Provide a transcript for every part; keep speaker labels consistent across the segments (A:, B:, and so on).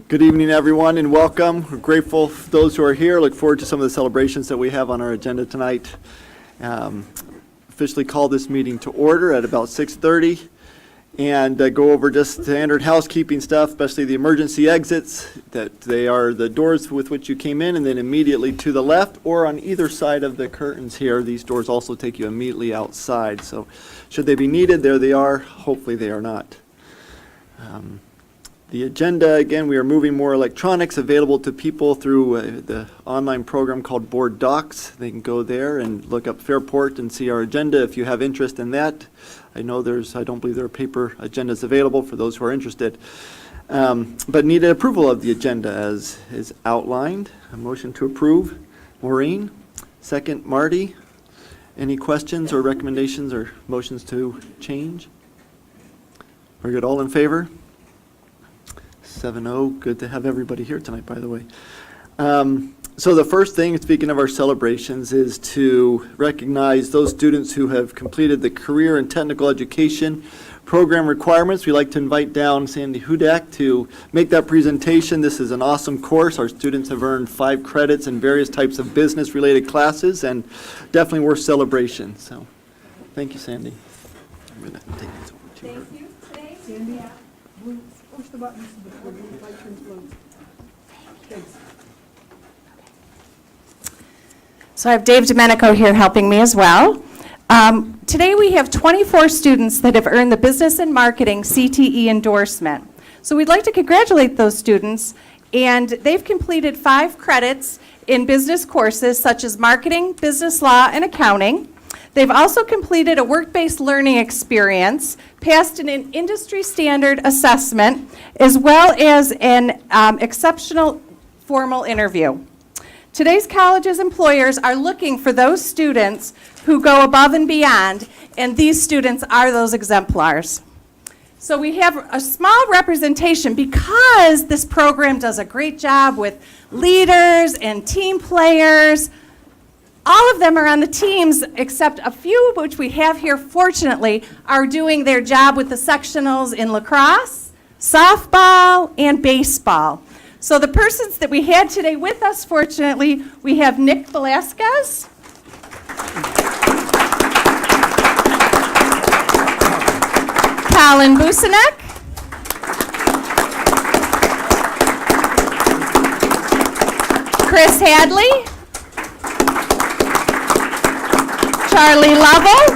A: Good evening, everyone, and welcome. We're grateful for those who are here. Look forward to some of the celebrations that we have on our agenda tonight. Officially call this meeting to order at about 6:30 and go over just standard housekeeping stuff, especially the emergency exits, that they are the doors with which you came in, and then immediately to the left or on either side of the curtains here. These doors also take you immediately outside, so should they be needed, there they are. Hopefully they are not. The agenda, again, we are moving more electronics available to people through the online program called Board Docs. They can go there and look up Fairport and see our agenda if you have interest in that. I know I don't believe there are paper agendas available for those who are interested. But need an approval of the agenda as is outlined. A motion to approve. Maureen. Second, Marty. Any questions or recommendations or motions to change? We're good. All in favor? 7-0. Good to have everybody here tonight, by the way. So the first thing, speaking of our celebrations, is to recognize those students who have completed the career and technical education program requirements. We'd like to invite down Sandy Hudak to make that presentation. This is an awesome course. Our students have earned 5 credits in various types of business-related classes, and definitely worth celebration. So thank you, Sandy. I'm going to take this over to her.
B: Thank you. Today, Sandy, push the buttons before the light turns blue. Thanks.
C: So I have Dave Domenico here helping me as well. Today we have 24 students that have earned the Business and Marketing CTE endorsement. So we'd like to congratulate those students, and they've completed 5 credits in business courses such as marketing, business law, and accounting. They've also completed a work-based learning experience, passed an industry standard assessment, as well as an exceptional formal interview. Today's college's employers are looking for those students who go above and beyond, and these students are those exemplars. So we have a small representation because this program does a great job with leaders and team players. All of them are on the teams, except a few, which we have here, fortunately, are doing their job with the sectionals in lacrosse, softball, and baseball. So the persons that we had today with us, fortunately, we have Nick Velasquez, Colin Businek, Chris Hadley, Charlie Lovell,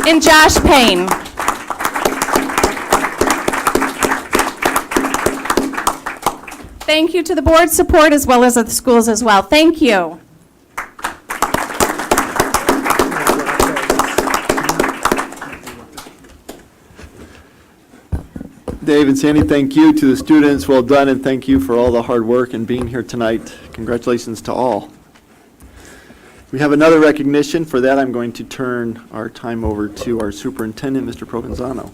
C: and Josh Payne. Thank you to the board's support as well as the schools as well. Thank you.
A: Dave and Sandy, thank you. To the students, well done, and thank you for all the hard work and being here tonight. Congratulations to all. We have another recognition. For that, I'm going to turn our time over to our superintendent, Mr. Provenzano.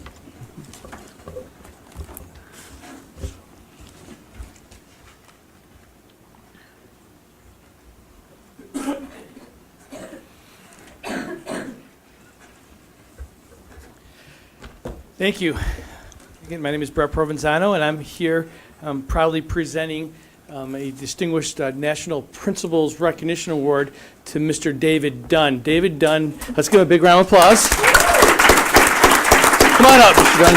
D: Thank you. Again, my name is Brett Provenzano, and I'm here proudly presenting a distinguished National Principals Recognition Award to Mr. David Dunn. David Dunn, let's give him a big round of applause. Come on up, Mr. Dunn.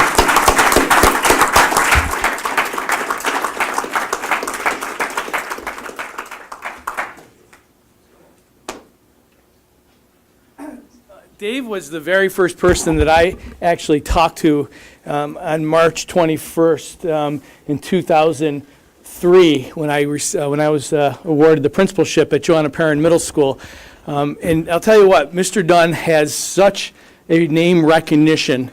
D: Dave was the very first person that I actually talked to on March 21st in 2003 when I was awarded the principalship at Joanna Perrin Middle School. And I'll tell you what, Mr. Dunn has such a name recognition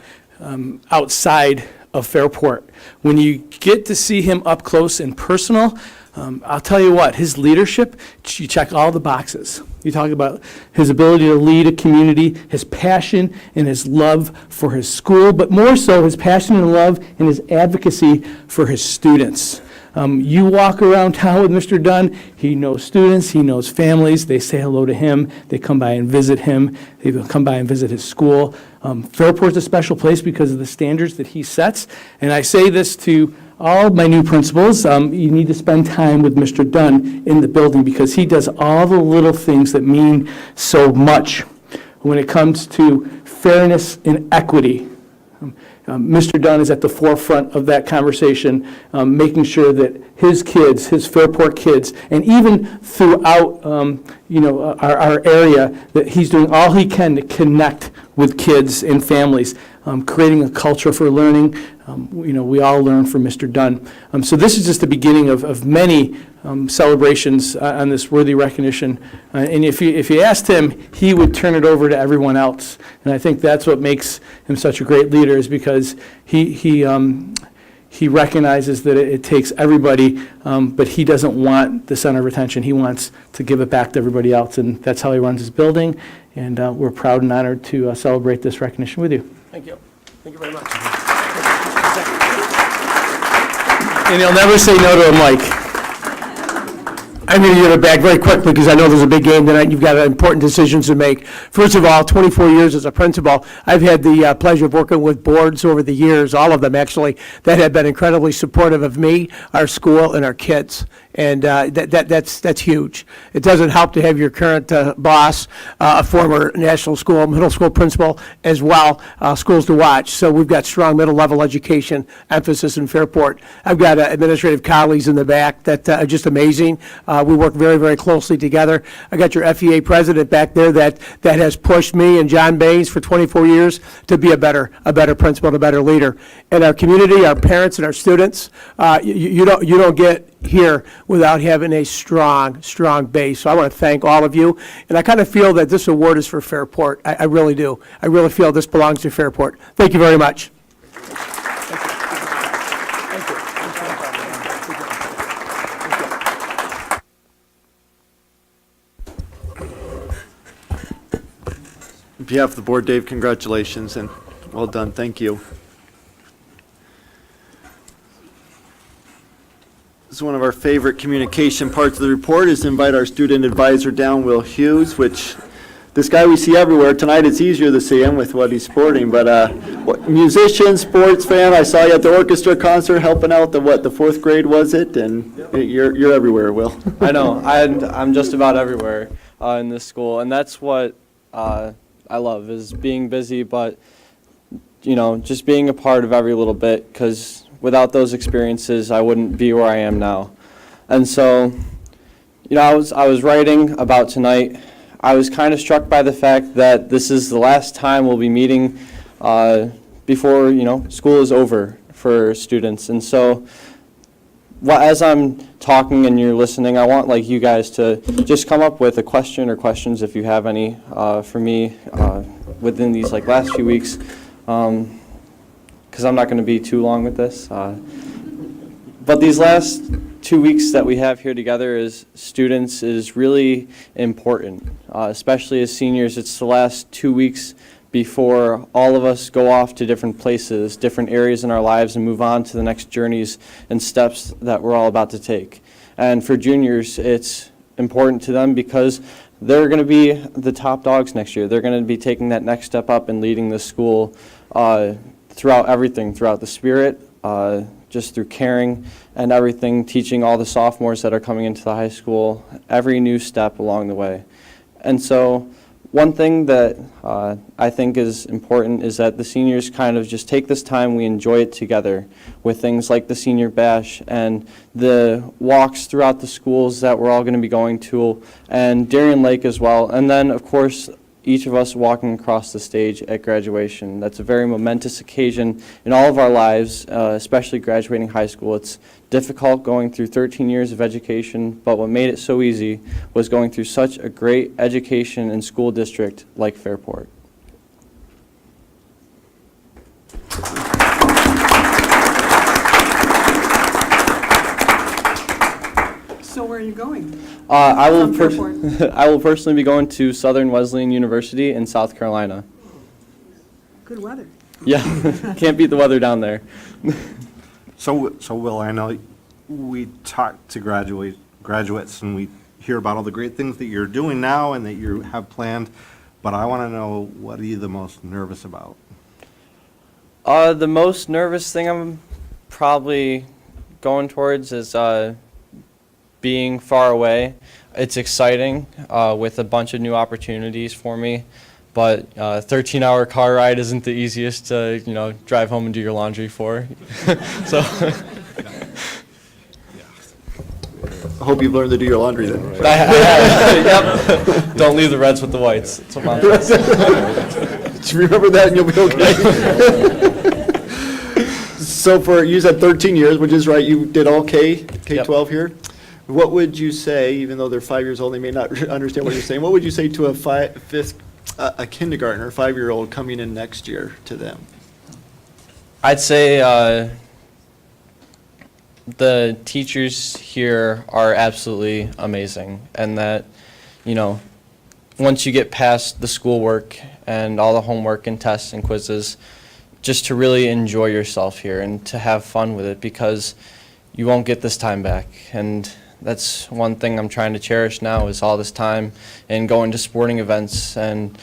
D: outside of Fairport. When you get to see him up close and personal, I'll tell you what, his leadership, you check all the boxes. You talk about his ability to lead a community, his passion and his love for his school, but more so his passion and love and his advocacy for his students. You walk around town with Mr. Dunn, he knows students, he knows families, they say hello to him, they come by and visit him, they come by and visit his school. Fairport's a special place because of the standards that he sets, and I say this to all my new principals, you need to spend time with Mr. Dunn in the building because he does all the little things that mean so much when it comes to fairness and equity. Mr. Dunn is at the forefront of that conversation, making sure that his kids, his Fairport kids, and even throughout, our area, that he's doing all he can to connect with kids and families, creating a culture for learning. We all learn from Mr. Dunn. So this is just the beginning of many celebrations on this worthy recognition. And if you asked him, he would turn it over to everyone else. And I think that's what makes him such a great leader, is because he recognizes that it takes everybody, but he doesn't want the center of attention. He wants to give it back to everybody else, and that's how he runs his building. And we're proud and honored to celebrate this recognition with you.
E: Thank you. Thank you very much.
D: And he'll never say no to a mic.
E: I'm going to give it back very quickly because I know there's a big game tonight and you've got important decisions to make. First of all, 24 years as a principal, I've had the pleasure of working with boards over the years, all of them actually, that have been incredibly supportive of me, our school, and our kids. And that's huge. It doesn't help to have your current boss, a former national school, middle school principal as well, schools to watch. So we've got strong middle level education emphasis in Fairport. I've got administrative colleagues in the back that are just amazing. We work very, very closely together. I got your FEA president back there that has pushed me and John Baines for 24 years to be a better principal and a better leader. And our community, our parents and our students, you don't get here without having a strong base. So I want to thank all of you. And I kind of feel that this award is for Fairport. I really do. I really feel this belongs to Fairport. Thank you very much.
A: On behalf of the board, Dave, congratulations and well done. Thank you. This is one of our favorite communication parts of the report, is to invite our student advisor down, Will Hughes, which this guy we see everywhere. Tonight it's easier to see him with what he's sporting, but musician, sports fan, I saw you at the orchestra concert helping out the fourth grade, was it? And you're everywhere, Will.
F: I know. I'm just about everywhere in this school, and that's what I love, is being busy, but just being a part of every little bit, because without those experiences, I wouldn't be where I am now. And so, I was writing about tonight. I was kind of struck by the fact that this is the last time we'll be meeting before, school is over for students. And so, as I'm talking and you're listening, I want you guys to just come up with a question or questions if you have any for me within these last few weeks. Because I'm not going to be too long with this. But these last 2 weeks that we have here together as students is really important, especially as seniors. It's the last 2 weeks before all of us go off to different places, different areas in our lives, and move on to the next journeys and steps that we're all about to take. And for juniors, it's important to them because they're going to be the top dogs next year. They're going to be taking that next step up and leading the school throughout everything, throughout the spirit, just through caring and everything, teaching all the sophomores that are coming into the high school every new step along the way. And so one thing that I think is important is that the seniors kind of just take this time, we enjoy it together with things like the senior bash and the walks throughout the schools that we're all going to be going to, and Darien Lake as well. And then, of course, each of us walking across the stage at graduation. That's a very momentous occasion in all of our lives, especially graduating high school. It's difficult going through 13 years of education, but what made it so easy was going through such a great education and school district like Fairport.
B: So where are you going?
F: I will
B: From Fairport.
F: I will personally be going to Southern Wesleyan University in South Carolina.
B: Good weather.
F: Yeah, can't beat the weather down there.
G: So Will, I know we talk to graduates and we hear about all the great things that you're doing now and that you have planned, but I want to know, what are you the most nervous about?
F: The most nervous thing I'm probably going towards is being far away. It's exciting with a bunch of new opportunities for me, but a 13-hour car ride isn't the easiest to, drive home and do your laundry for. So.
A: I hope you've learned to do your laundry then.
F: Yep. Don't leave the reds with the whites. That's what Mom says.
A: Just remember that and you'll be okay. So you said 13 years, which is right, you did all K-12 here. What would you say, even though they're 5 years old, they may not understand what you're saying, what would you say to a kindergartner, 5-year-old coming in next year to them?
F: I'd say the teachers here are absolutely amazing, and that, once you get past the schoolwork and all the homework and tests and quizzes, just to really enjoy yourself here and to have fun with it, because you won't get this time back. And that's one thing I'm trying to cherish now, is all this time and going to sporting events and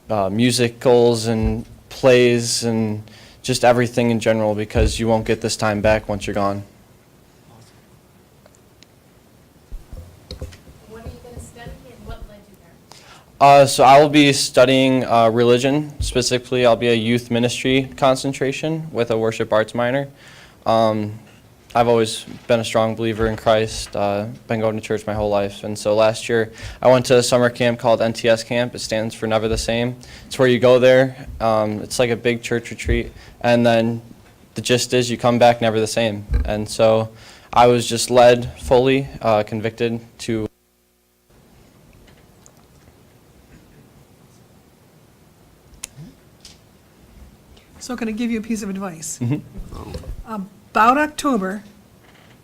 F: musicals and plays and just everything in general, because you won't get this time back once you're gone.
H: What are you going to study and what led you there?
F: So I will be studying religion. Specifically, I'll be a youth ministry concentration with a worship arts minor. I've always been a strong believer in Christ, been going to church my whole life. And so last year, I went to a summer camp called NTS Camp. It stands for Never the Same. It's where you go there. It's like a big church retreat. And then the gist is you come back never the same. And so I was just led fully, convicted to.
B: So can I give you a piece of advice? About October,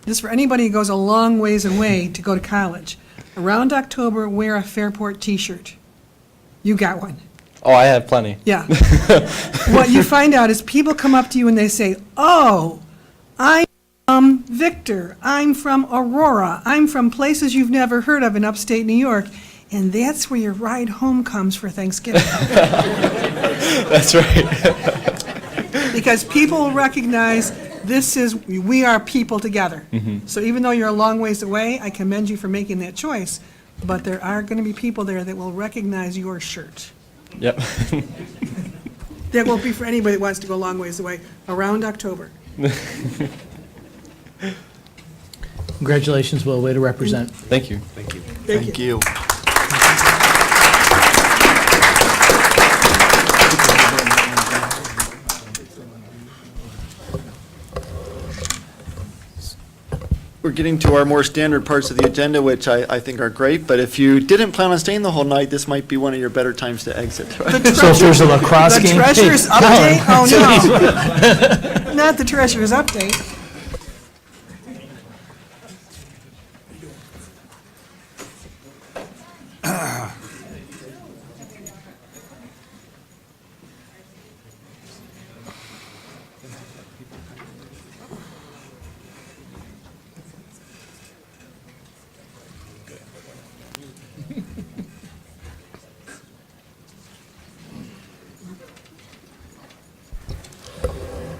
B: this for anybody who goes a long ways away to go to college, around October, wear a Fairport t-shirt. You got one.
F: Oh, I have plenty.
B: Yeah. What you find out is people come up to you and they say, oh, I'm from Victor, I'm from Aurora, I'm from places you've never heard of in upstate New York, and that's where your ride home comes for Thanksgiving.
F: That's right.
B: Because people will recognize we are people together. So even though you're a long ways away, I commend you for making that choice, but there are going to be people there that will recognize your shirt.
F: Yep.
B: That won't be for anybody that wants to go a long ways away, around October.
I: Congratulations, Will, way to represent.
F: Thank you.
A: Thank you. We're getting to our more standard parts of the agenda, which I think are great, but if you didn't plan on staying the whole night, this might be one of your better times to exit.
I: So if there's a lacrosse
B: The
I: game.
B: treasurer's update? Oh, no. Not the treasurer's update.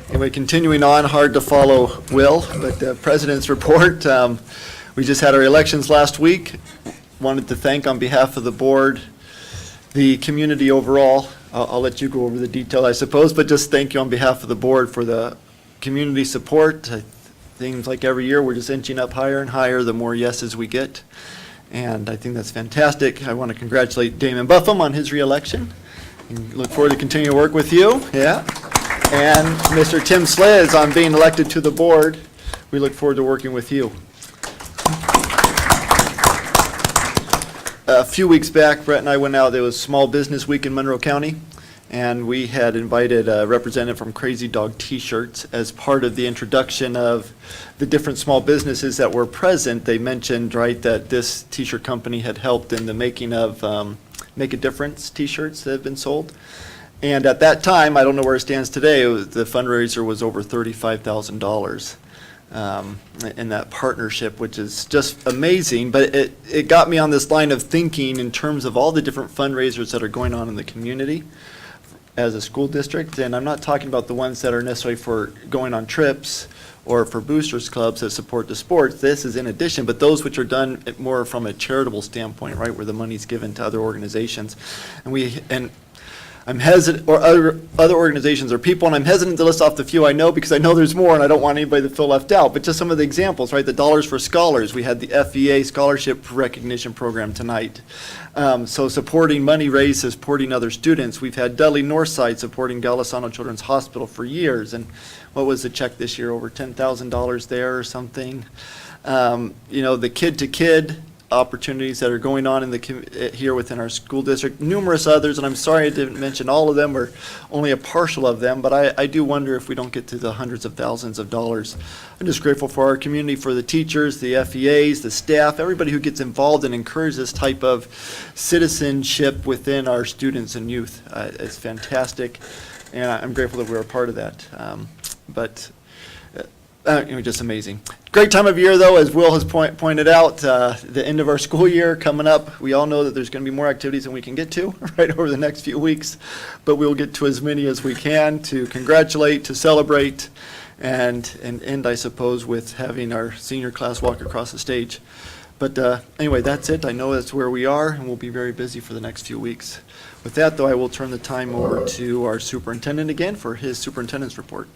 A: Anyway, continuing on, hard to follow Will, but the President's report. We just had our elections last week. Wanted to thank on behalf of the board, the community overall. I'll let you go over the detail, I suppose, but just thank you on behalf of the board for the community support. Things like every year, we're just inching up higher and higher the more yeses we get. And I think that's fantastic. I want to congratulate Damon Buffum on his reelection. And look forward to continuing to work with you. Yeah. And Mr. Tim Sliz on being elected to the board. We look forward to working with you. A few weeks back, Brett and I went out. There was Small Business Week in Monroe County, and we had invited a representative from Crazy Dog T-Shirts as part of the introduction of the different small businesses that were present. They mentioned, right, that this T-shirt company had helped in the making of Make a Difference T-shirts that have been sold. And at that time, I don't know where it stands today, the fundraiser was over $35,000 in that partnership, which is just amazing. But it got me on this line of thinking in terms of all the different fundraisers that are going on in the community as a school district. And I'm not talking about the ones that are necessarily for going on trips or for boosters clubs that support the sports. This is in addition, but those which are done more from a charitable standpoint, right, where the money's given to other organizations. And I'm hesitant, or other organizations or people, and I'm hesitant to list off the few I know because I know there's more and I don't want anybody to feel left out, but just some of the examples, right? The Dollars for Scholars, we had the FEA Scholarship Recognition Program tonight. So supporting money raised, supporting other students. We've had Dudley Northside supporting Golisano Children's Hospital for years, and what was the check this year, over $10,000 there or something? The kid-to-kid opportunities that are going on in here within our school district, numerous others, and I'm sorry I didn't mention all of them or only a partial of them, but I do wonder if we don't get to the hundreds of thousands of dollars. I'm just grateful for our community, for the teachers, the FEAs, the staff, everybody who gets involved and encourages this type of citizenship within our students and youth. It's fantastic, and I'm grateful that we're a part of that. Just amazing. Great time of year, though, as Will has pointed out, the end of our school year coming up. We all know that there's going to be more activities than we can get to right over the next few weeks, but we'll get to as many as we can to congratulate, to celebrate, and end, I suppose, with having our senior class walk across the stage. But anyway, that's it. I know that's where we are, and we'll be very busy for the next few weeks. With that, though, I will turn the time over to our superintendent again for his superintendent's report.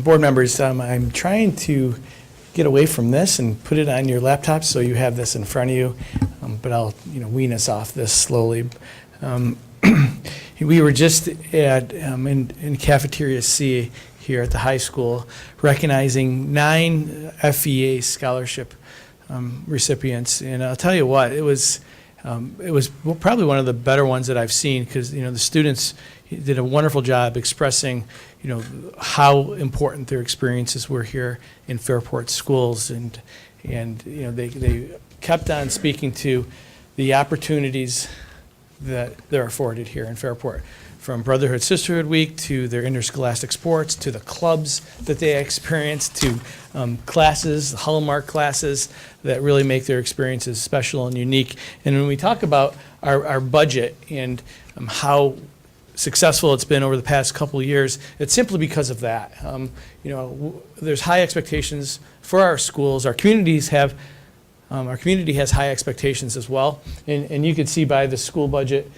I: Board members, I'm trying to get away from this and put it on your laptop so you have this in front of you, but I'll wean us off this slowly. We were just in Cafeteria C here at the high school recognizing 9 FEA scholarship recipients, and I'll tell you what, it was probably one of the better ones that I've seen because the students did a wonderful job expressing how important their experiences were here in Fairport schools, and they kept on speaking to the opportunities that they're afforded here in Fairport, from Brotherhood Sisterhood Week to their interscholastic sports to the clubs that they experience to classes, hallmark classes that really make their experiences special and unique. And when we talk about our budget and how successful it's been over the past couple of years, it's simply because of that. There's high expectations for our schools. Our community has high expectations as well, and you can see by the school budget,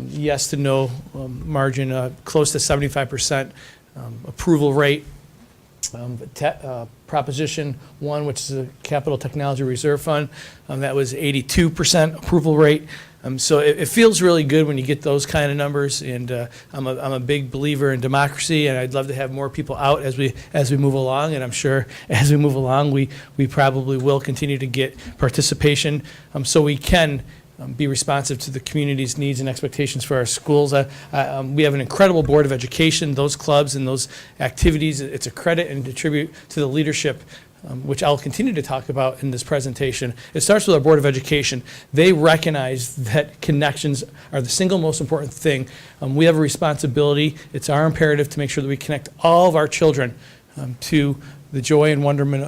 I: yes to no margin, close to 75% approval rate. Proposition 1, which is a Capital Technology Reserve Fund, that was 82% approval rate. So it feels really good when you get those kind of numbers, and I'm a big believer in democracy, and I'd love to have more people out as we move along, and I'm sure as we move along we probably will continue to get participation, so we can be responsive to the community's needs and expectations for our schools. We have an incredible Board of Education. Those clubs and those activities, it's a credit and a tribute to the leadership, which I'll continue to talk about in this presentation. It starts with our Board of Education. They recognize that connections are the single most important thing. We have a responsibility. It's our imperative to make sure that we connect all of our children to the joy and wonderment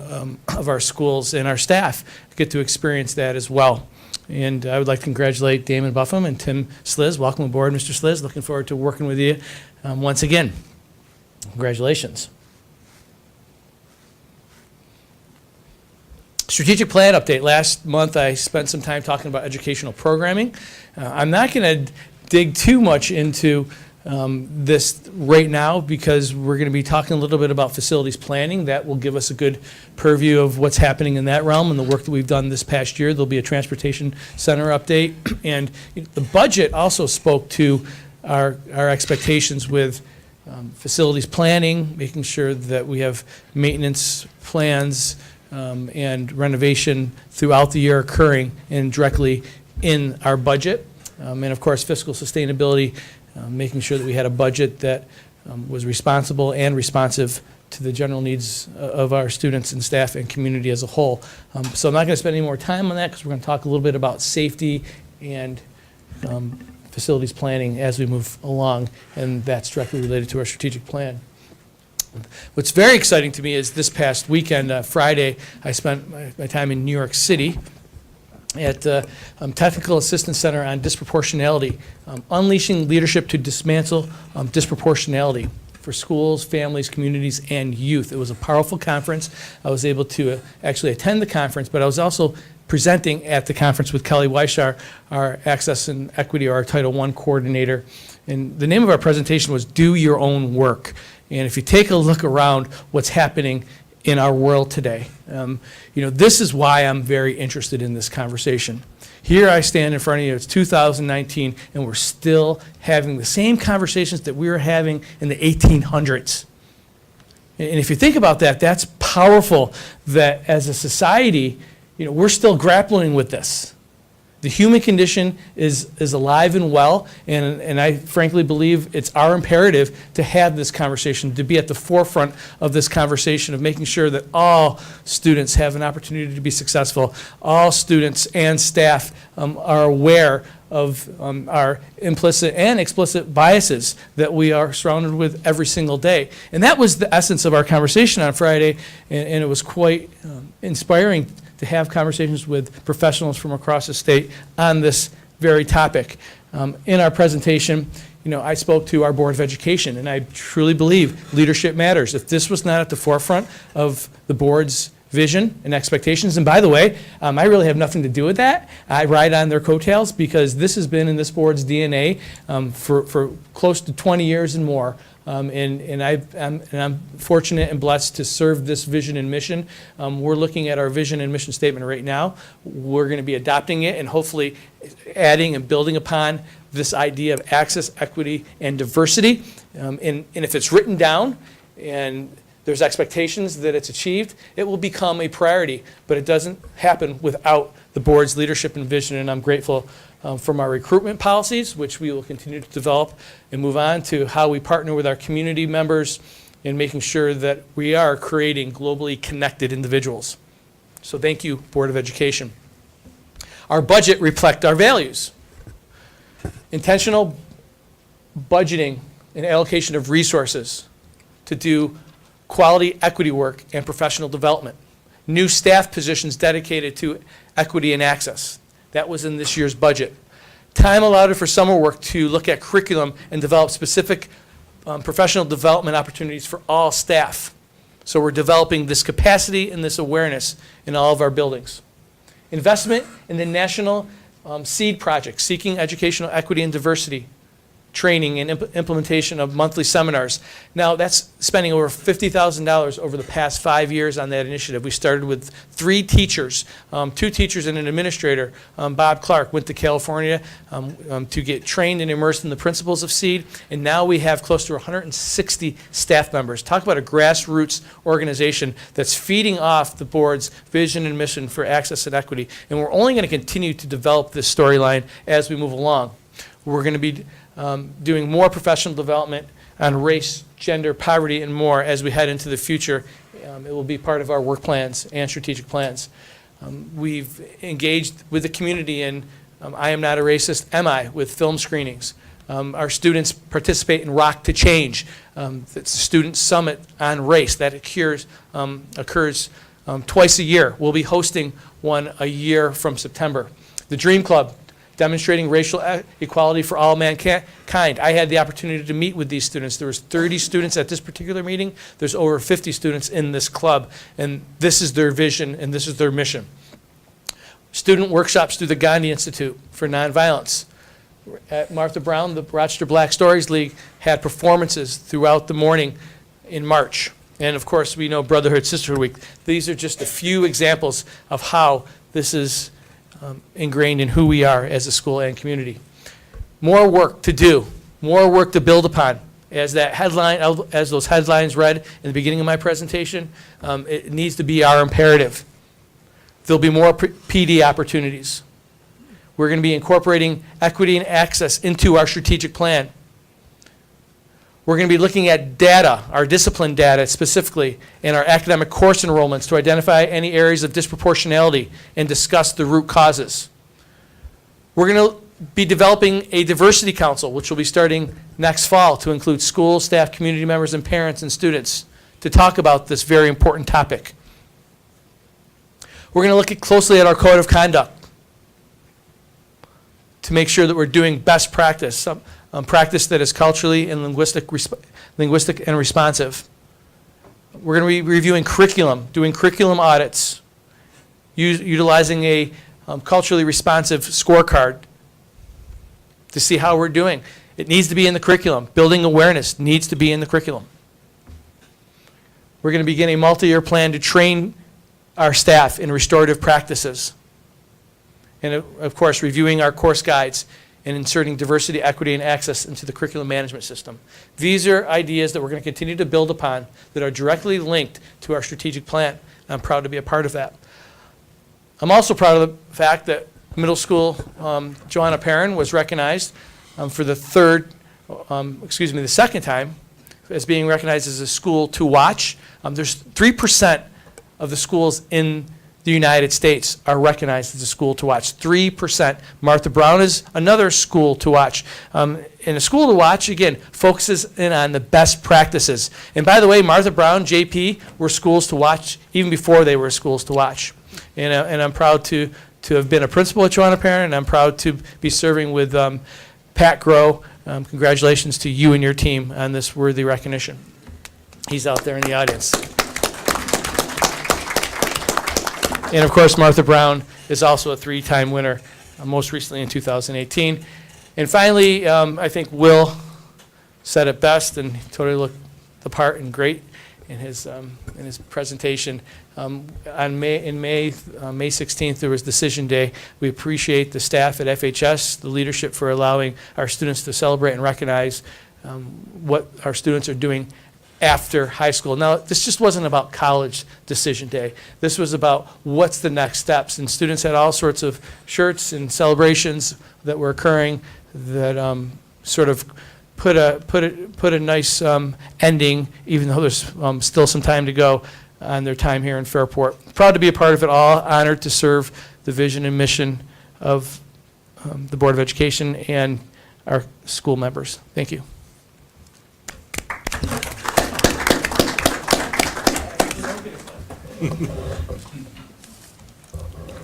I: of our schools, and our staff get to experience that as well. And I would like to congratulate Damon Buffum and Tim Sliz. Welcome aboard, Mr. Sliz. Looking forward to working with you once again. Congratulations. Strategic plan update. Last month I spent some time talking about educational programming. I'm not going to dig too much into this right now because we're going to be talking a little bit about facilities planning. That will give us a good purview of what's happening in that realm and the work that we've done this past year. There'll be a transportation center update. And the budget also spoke to our expectations with facilities planning, making sure that we have maintenance plans and renovation throughout the year occurring and directly in our budget. And of course, fiscal sustainability, making sure that we had a budget that was responsible and responsive to the general needs of our students and staff and community as a whole. So I'm not going to spend any more time on that because we're going to talk a little bit about safety and facilities planning as we move along, and that's directly related to our strategic plan. What's very exciting to me is this past weekend, Friday, I spent my time in New York City at the Technical Assistance Center on Disproportionality, Unleashing Leadership to Dismantle Disproportionality for schools, families, communities, and youth. It was a powerful conference. I was able to actually attend the conference, but I was also presenting at the conference with Kelly Weishar, our Access and Equity, or our Title I coordinator. And the name of our presentation was Do Your Own Work. And if you take a look around what's happening in our world today, this is why I'm very interested in this conversation. Here I stand in front of you, it's 2019, and we're still having the same conversations that we were having in the 1800s. And if you think about that, that's powerful that as a society, we're still grappling with this. The human condition is alive and well, and I frankly believe it's our imperative to have this conversation, to be at the forefront of this conversation, of making sure that all students have an opportunity to be successful. All students and staff are aware of our implicit and explicit biases that we are surrounded with every single day. And that was the essence of our conversation on Friday, and it was quite inspiring to have conversations with professionals from across the state on this very topic. In our presentation, I spoke to our Board of Education, and I truly believe leadership matters. If this was not at the forefront of the board's vision and expectations, and by the way, I really have nothing to do with that. I ride on their coattails because this has been in this board's DNA for close to 20 years and more. And I'm fortunate and blessed to serve this vision and mission. We're looking at our vision and mission statement right now. We're going to be adopting it and hopefully adding and building upon this idea of access, equity, and diversity. And if it's written down and there's expectations that it's achieved, it will become a priority. But it doesn't happen without the board's leadership and vision, and I'm grateful from our recruitment policies, which we will continue to develop, and move on to how we partner with our community members in making sure that we are creating globally connected individuals. So thank you, Board of Education. Our budget reflects our values. Intentional budgeting and allocation of resources to do quality equity work and professional development. New staff positions dedicated to equity and access. That was in this year's budget. Time allotted for summer work to look at curriculum and develop specific professional development opportunities for all staff. So we're developing this capacity and this awareness in all of our buildings. Investment in the National SEED project, Seeking Educational Equity and Diversity, training and implementation of monthly seminars. Now, that's spending over $50,000 over the past 5 years on that initiative. We started with 3 teachers, 2 teachers and an administrator. Bob Clark went to California to get trained and immersed in the principles of SEED, and now we have close to 160 staff members. Talk about a grassroots organization that's feeding off the board's vision and mission for access and equity, and we're only going to continue to develop this storyline as we move along. We're going to be doing more professional development on race, gender, poverty, and more as we head into the future. It will be part of our work plans and strategic plans. We've engaged with the community in I Am Not a Racist, Am I? With film screenings. Our students participate in Rock to Change. It's a student summit on race that occurs twice a year. We'll be hosting one a year from September. The Dream Club, demonstrating racial equality for all mankind. I had the opportunity to meet with these students. There was 30 students at this particular meeting. There's over 50 students in this club, and this is their vision and this is their mission. Student workshops through the Gandhi Institute for Nonviolence. At Martha Brown, the Rochester Black Stories League had performances throughout the morning in March. And of course, we know Brotherhood Sisterhood Week. These are just a few examples of how this is ingrained in who we are as a school and community. More work to do, more work to build upon. As those headlines read in the beginning of my presentation, it needs to be our imperative. There'll be more PD opportunities. We're going to be incorporating equity and access into our strategic plan. We're going to be looking at data, our discipline data specifically, and our academic course enrollments to identify any areas of disproportionality and discuss the root causes. We're going to be developing a diversity council, which will be starting next fall to include school, staff, community members, and parents and students to talk about this very important topic. We're going to look closely at our code of conduct to make sure that we're doing best practice, practice that is culturally and linguistic and responsive. We're going to be reviewing curriculum, doing curriculum audits, utilizing a culturally responsive scorecard to see how we're doing. It needs to be in the curriculum. Building awareness needs to be in the curriculum. We're going to begin a multi-year plan to train our staff in restorative practices. And of course, reviewing our course guides and inserting diversity, equity, and access into the curriculum management system. These are ideas that we're going to continue to build upon that are directly linked to our strategic plan. I'm proud to be a part of that. I'm also proud of the fact that middle school Joanna Perrin was recognized for the second time as being recognized as a school to watch. There's 3% of the schools in the United States are recognized as a school to watch. 3%. Martha Brown is another school to watch. And a school to watch, again, focuses in on the best practices. And by the way, Martha Brown, JP, were schools to watch even before they were schools to watch. And I'm proud to have been a principal at Joanna Perrin, and I'm proud to be serving with Pat Grow. Congratulations to you and your team on this worthy recognition. He's out there in the audience. And of course, Martha Brown is also a 3-time winner, most recently in 2018. And finally, I think Will said it best and totally looked the part and great in his presentation. On May 16th, there was Decision Day. We appreciate the staff at FHS, the leadership for allowing our students to celebrate and recognize what our students are doing after high school. Now, this just wasn't about college decision day. This was about what's the next steps. And students had all sorts of shirts and celebrations that were occurring that sort of put a nice ending, even though there's still some time to go on their time here in Fairport. Proud to be a part of it all. Honored to serve the vision and mission of the Board of Education and our school members. Thank you.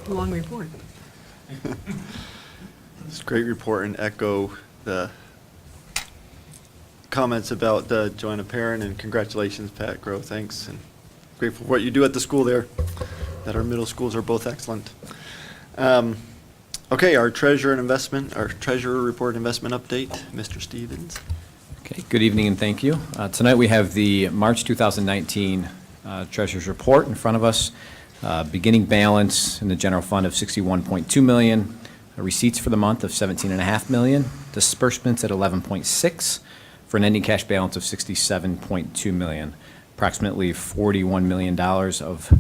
B: Long report.
A: It's a great report and echo the comments about Joanna Perrin, and congratulations, Pat Grow. Thanks, and grateful for what you do at the school there, that our middle schools are both excellent. Okay, our treasurer report investment update, Mr. Stevens.
J: Okay, good evening and thank you. Tonight we have the March 2019 Treasurer's Report in front of us. Beginning balance in the general fund of $61.2 million, receipts for the month of $17.5 million, disbursements at $11.6 for an ending cash balance of $67.2 million. Approximately $41 million of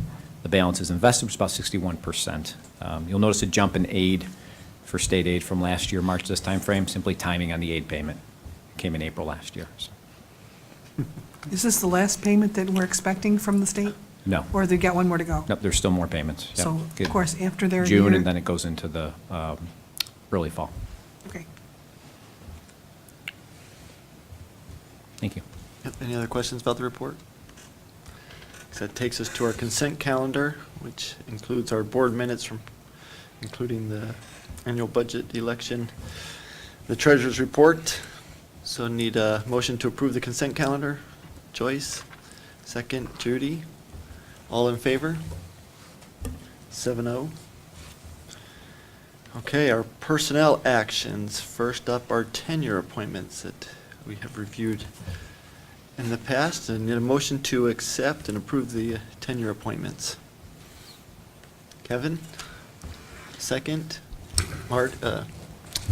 J: the balance is invested, which is about 61%. You'll notice a jump in aid for state aid from last year, March this time frame, simply timing on the aid payment. It came in April last year. So.
B: Is this the last payment that we're expecting from the state?
J: No.
B: Or they got one more to go?
J: Nope, there's still more payments. Yep.
B: So,
J: Good.
B: of course, after their
J: June,
B: year-
J: and then it goes into the early fall.
B: Okay.
J: Thank you.
A: Yep, any other questions about the report? So that takes us to our consent calendar, which includes our board minutes from, including the annual budget election, the treasurer's report. So need a motion to approve the consent calendar. Joyce, second, Judy. All in favor? 7-0. Okay, our personnel actions. First up, our tenure appointments that we have reviewed in the past. I need a motion to accept and approve the tenure appointments. Kevin, second.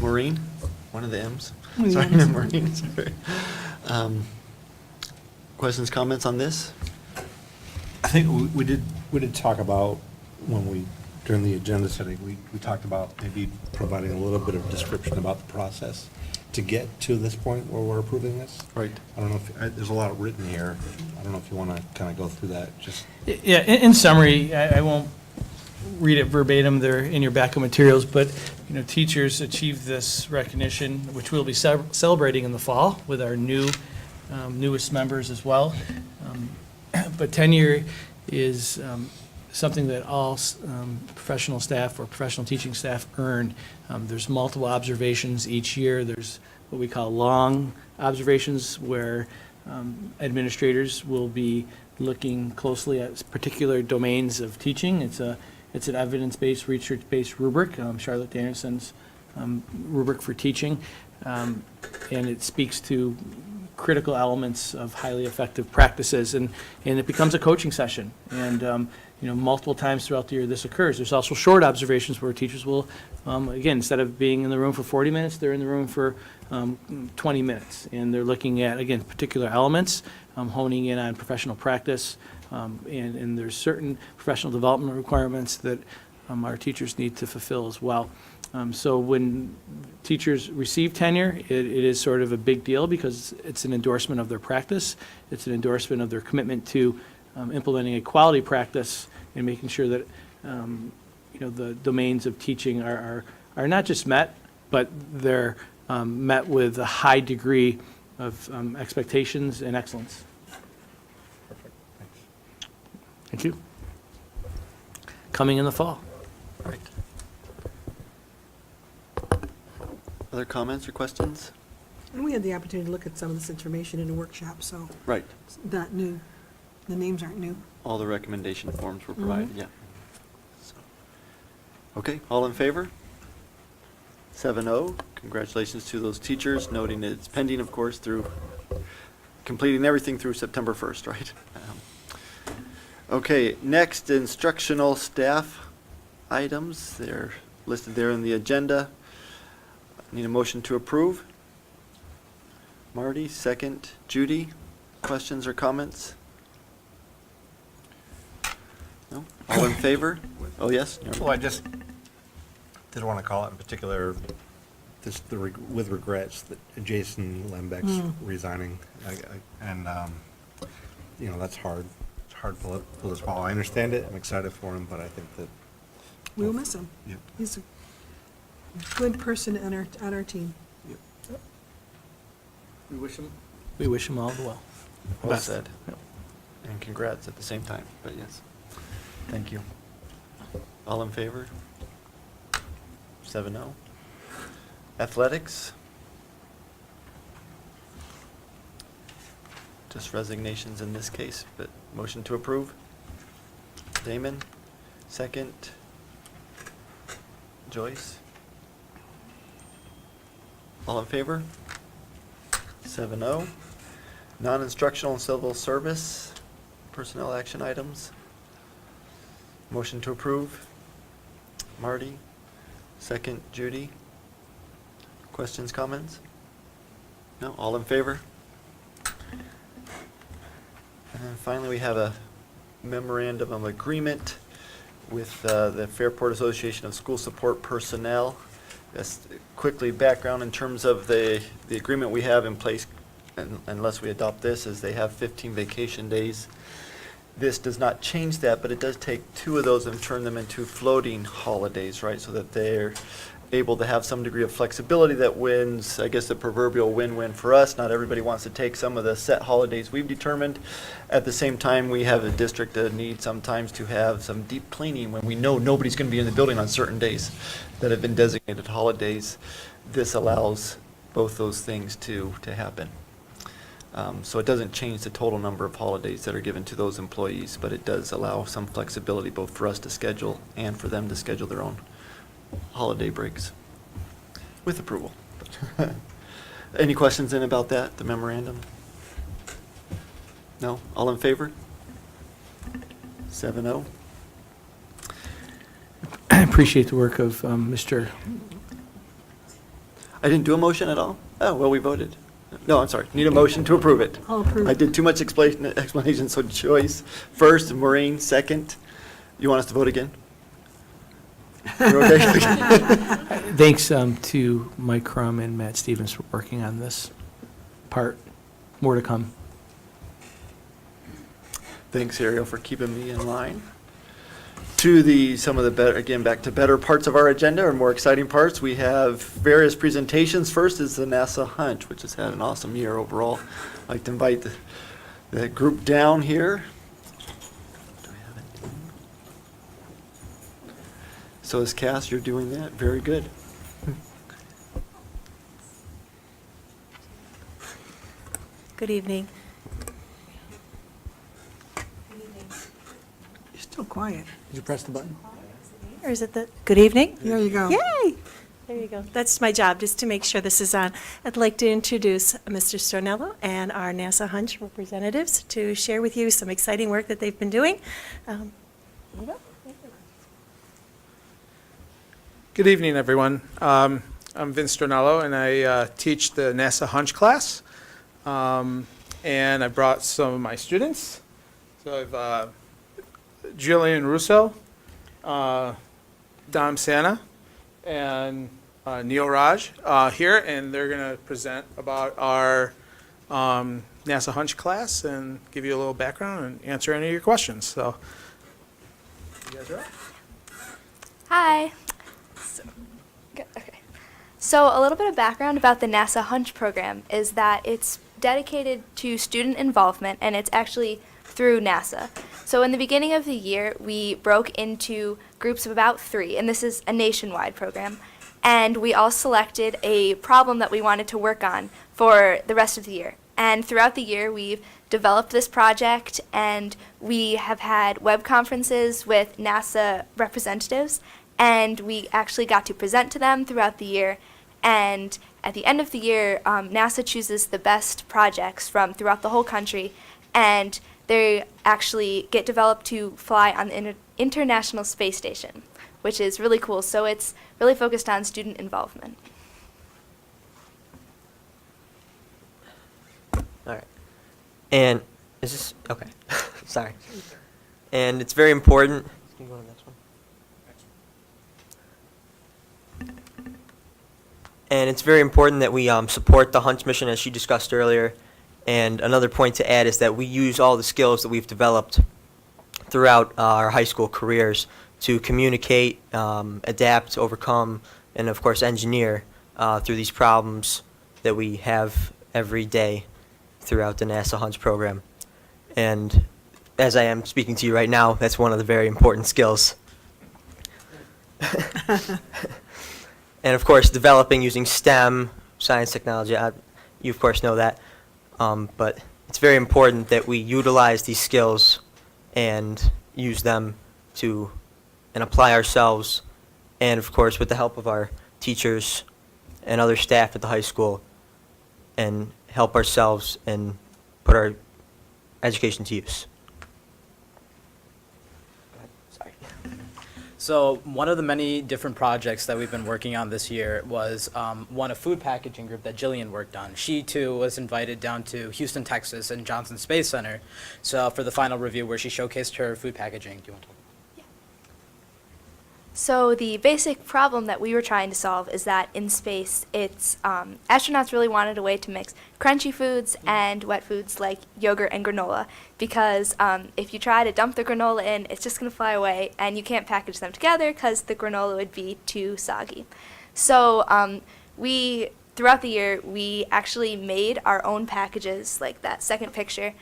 A: Maureen, one of the M's.
B: One of the
A: Sorry,
B: M's.
A: Maureen, sorry. Questions, comments on this?
G: I think we did talk about, during the agenda setting, we talked about maybe providing a little bit of description about the process to get to this point where we're approving this.
A: Right.
G: I don't know if, there's a lot written here. I don't know if you want to kind of go through that, just.
I: Yeah, in summary, I won't read it verbatim, they're in your backup materials, but, teachers achieved this recognition, which we'll be celebrating in the fall with our newest members as well. But tenure is something that all professional staff or professional teaching staff earn. There's multiple observations each year. There's what we call long observations, where administrators will be looking closely at particular domains of teaching. It's an evidence-based, research-based rubric, Charlotte Danielson's rubric for teaching, and it speaks to critical elements of highly effective practices, and it becomes a coaching session. And multiple times throughout the year this occurs. There's also short observations where teachers will, again, instead of being in the room for 40 minutes, they're in the room for 20 minutes, and they're looking at, again, particular elements, honing in on professional practice, and there's certain professional development requirements that our teachers need to fulfill as well. So when teachers receive tenure, it is sort of a big deal because it's an endorsement of their practice. It's an endorsement of their commitment to implementing a quality practice and making sure that the domains of teaching are not just met, but they're met with a high degree of expectations and excellence.
G: Perfect, thanks.
I: Thank you. Coming in the fall.
A: Right. Other comments or questions?
B: And we had the opportunity to look at some of this information in a workshop, so
A: Right.
B: it's not new. The names aren't new.
A: All the recommendation forms were provided, yeah. So, okay, all in favor? 7-0. Congratulations to those teachers, noting that it's pending, of course, through completing everything through September 1st, right? Okay, next, instructional staff items. They're listed there in the agenda. Need a motion to approve. Marty, second. Judy, questions or comments? No? All in favor? Oh, yes?
G: Well, I just did want to call it in particular, with regrets, that Jason Lembeck's resigning. And that's hard. It's hard to pull this ball. I understand it. I'm excited for him, but I think that.
B: We will miss him.
G: Yeah.
B: He's a good person on our team.
I: We wish him all the well.
A: Well
I: Best.
A: said. And congrats at the same time, but yes. Thank you. All in favor? 7-0. Athletics? Just resignations in this case, but motion to approve. Damon, second. Joyce? All in favor? 7-0. Non-instructional and civil service, personnel action items. Motion to approve. Marty, second. Judy. Questions, comments? No? All in favor? And then finally, we have a memorandum of agreement with the Fairport Association of School Support Personnel. Just quickly, background in terms of the agreement we have in place, unless we adopt this, is they have 15 vacation days. This does not change that, but it does take 2 of those and turn them into floating holidays, right? So that they're able to have some degree of flexibility that wins, I guess, the proverbial win-win for us. Not everybody wants to take some of the set holidays we've determined. At the same time, we have a district that needs sometimes to have some deep cleaning when we know nobody's going to be in the building on certain days that have been designated holidays. This allows both those things to happen. So it doesn't change the total number of holidays that are given to those employees, but it does allow some flexibility both for us to schedule and for them to schedule their own holiday breaks with approval. Any questions then about that, the memorandum? No? All in favor? 7-0.
I: I appreciate the work of Mr.
A: I didn't do a motion at all? Oh, well, we voted. No, I'm sorry. Need a motion to approve it.
B: I'll approve.
A: I did too much explanation, so Joyce first, Maureen second. You want us to vote again? You're okay?
I: Thanks to Mike Crum and Matt Stevens for working on this part. More to come.
A: Thanks, Ariel, for keeping me in line. To some of the better, again, back to better parts of our agenda, or more exciting parts, we have various presentations. First is the NASA Hunt, which has had an awesome year overall. I'd like to invite the group down here. So is Cass, you're doing that, very good.
K: Good evening.
B: You're still quiet.
E: Did you press the button?
K: Or is it the, good evening?
B: There you go.
K: Yay! There you go. That's my job, just to make sure this is on. I'd like to introduce Mr. Stornello and our NASA Hunch representatives to share with you some exciting work that they've been doing. Here you go.
L: Good evening, everyone. I'm Vince Stornello, and I teach the NASA Hunch class. And I brought some of my students. So I've Jillian Russo, Dom Santa, and Neil Raj here, and they're going to present about our NASA Hunch class and give you a little background and answer any of your questions. So, you guys are up.
H: Hi. So a little bit of background about the NASA Hunch program is that it's dedicated to student involvement, and it's actually through NASA. So in the beginning of the year, we broke into groups of about 3, and this is a nationwide program. And we all selected a problem that we wanted to work on for the rest of the year. And throughout the year, we've developed this project, and we have had web conferences with NASA representatives, and we actually got to present to them throughout the year. And at the end of the year, NASA chooses the best projects from throughout the whole country, and they actually get developed to fly on the International Space Station, which is really cool. So it's really focused on student involvement.
M: All right. And is this, okay, sorry. And it's very important. Can you go to the next one? And it's very important that we support the Hunch mission, as she discussed earlier. And another point to add is that we use all the skills that we've developed throughout our high school careers to communicate, adapt, overcome, and of course engineer through these problems that we have every day throughout the NASA Hunch program. And as I am speaking to you right now, that's one of the very important skills. And of course, developing using STEM, science, technology, you of course know that. But it's very important that we utilize these skills and use them to and apply ourselves, and of course with the help of our teachers and other staff at the high school, and help ourselves and put our education to use. Sorry.
N: So one of the many different projects that we've been working on this year was one a food packaging group that Jillian worked on. She too was invited down to Houston, Texas, and Johnson Space Center, so for the final review where she showcased her food packaging. Do you want to?
H: So the basic problem that we were trying to solve is that in space, it's astronauts really wanted a way to mix crunchy foods and wet foods like yogurt and granola, because if you try to dump the granola in, it's just going to fly away, and you can't package them together because the granola would be too soggy. So throughout the year, we actually made our own packages, like that second picture.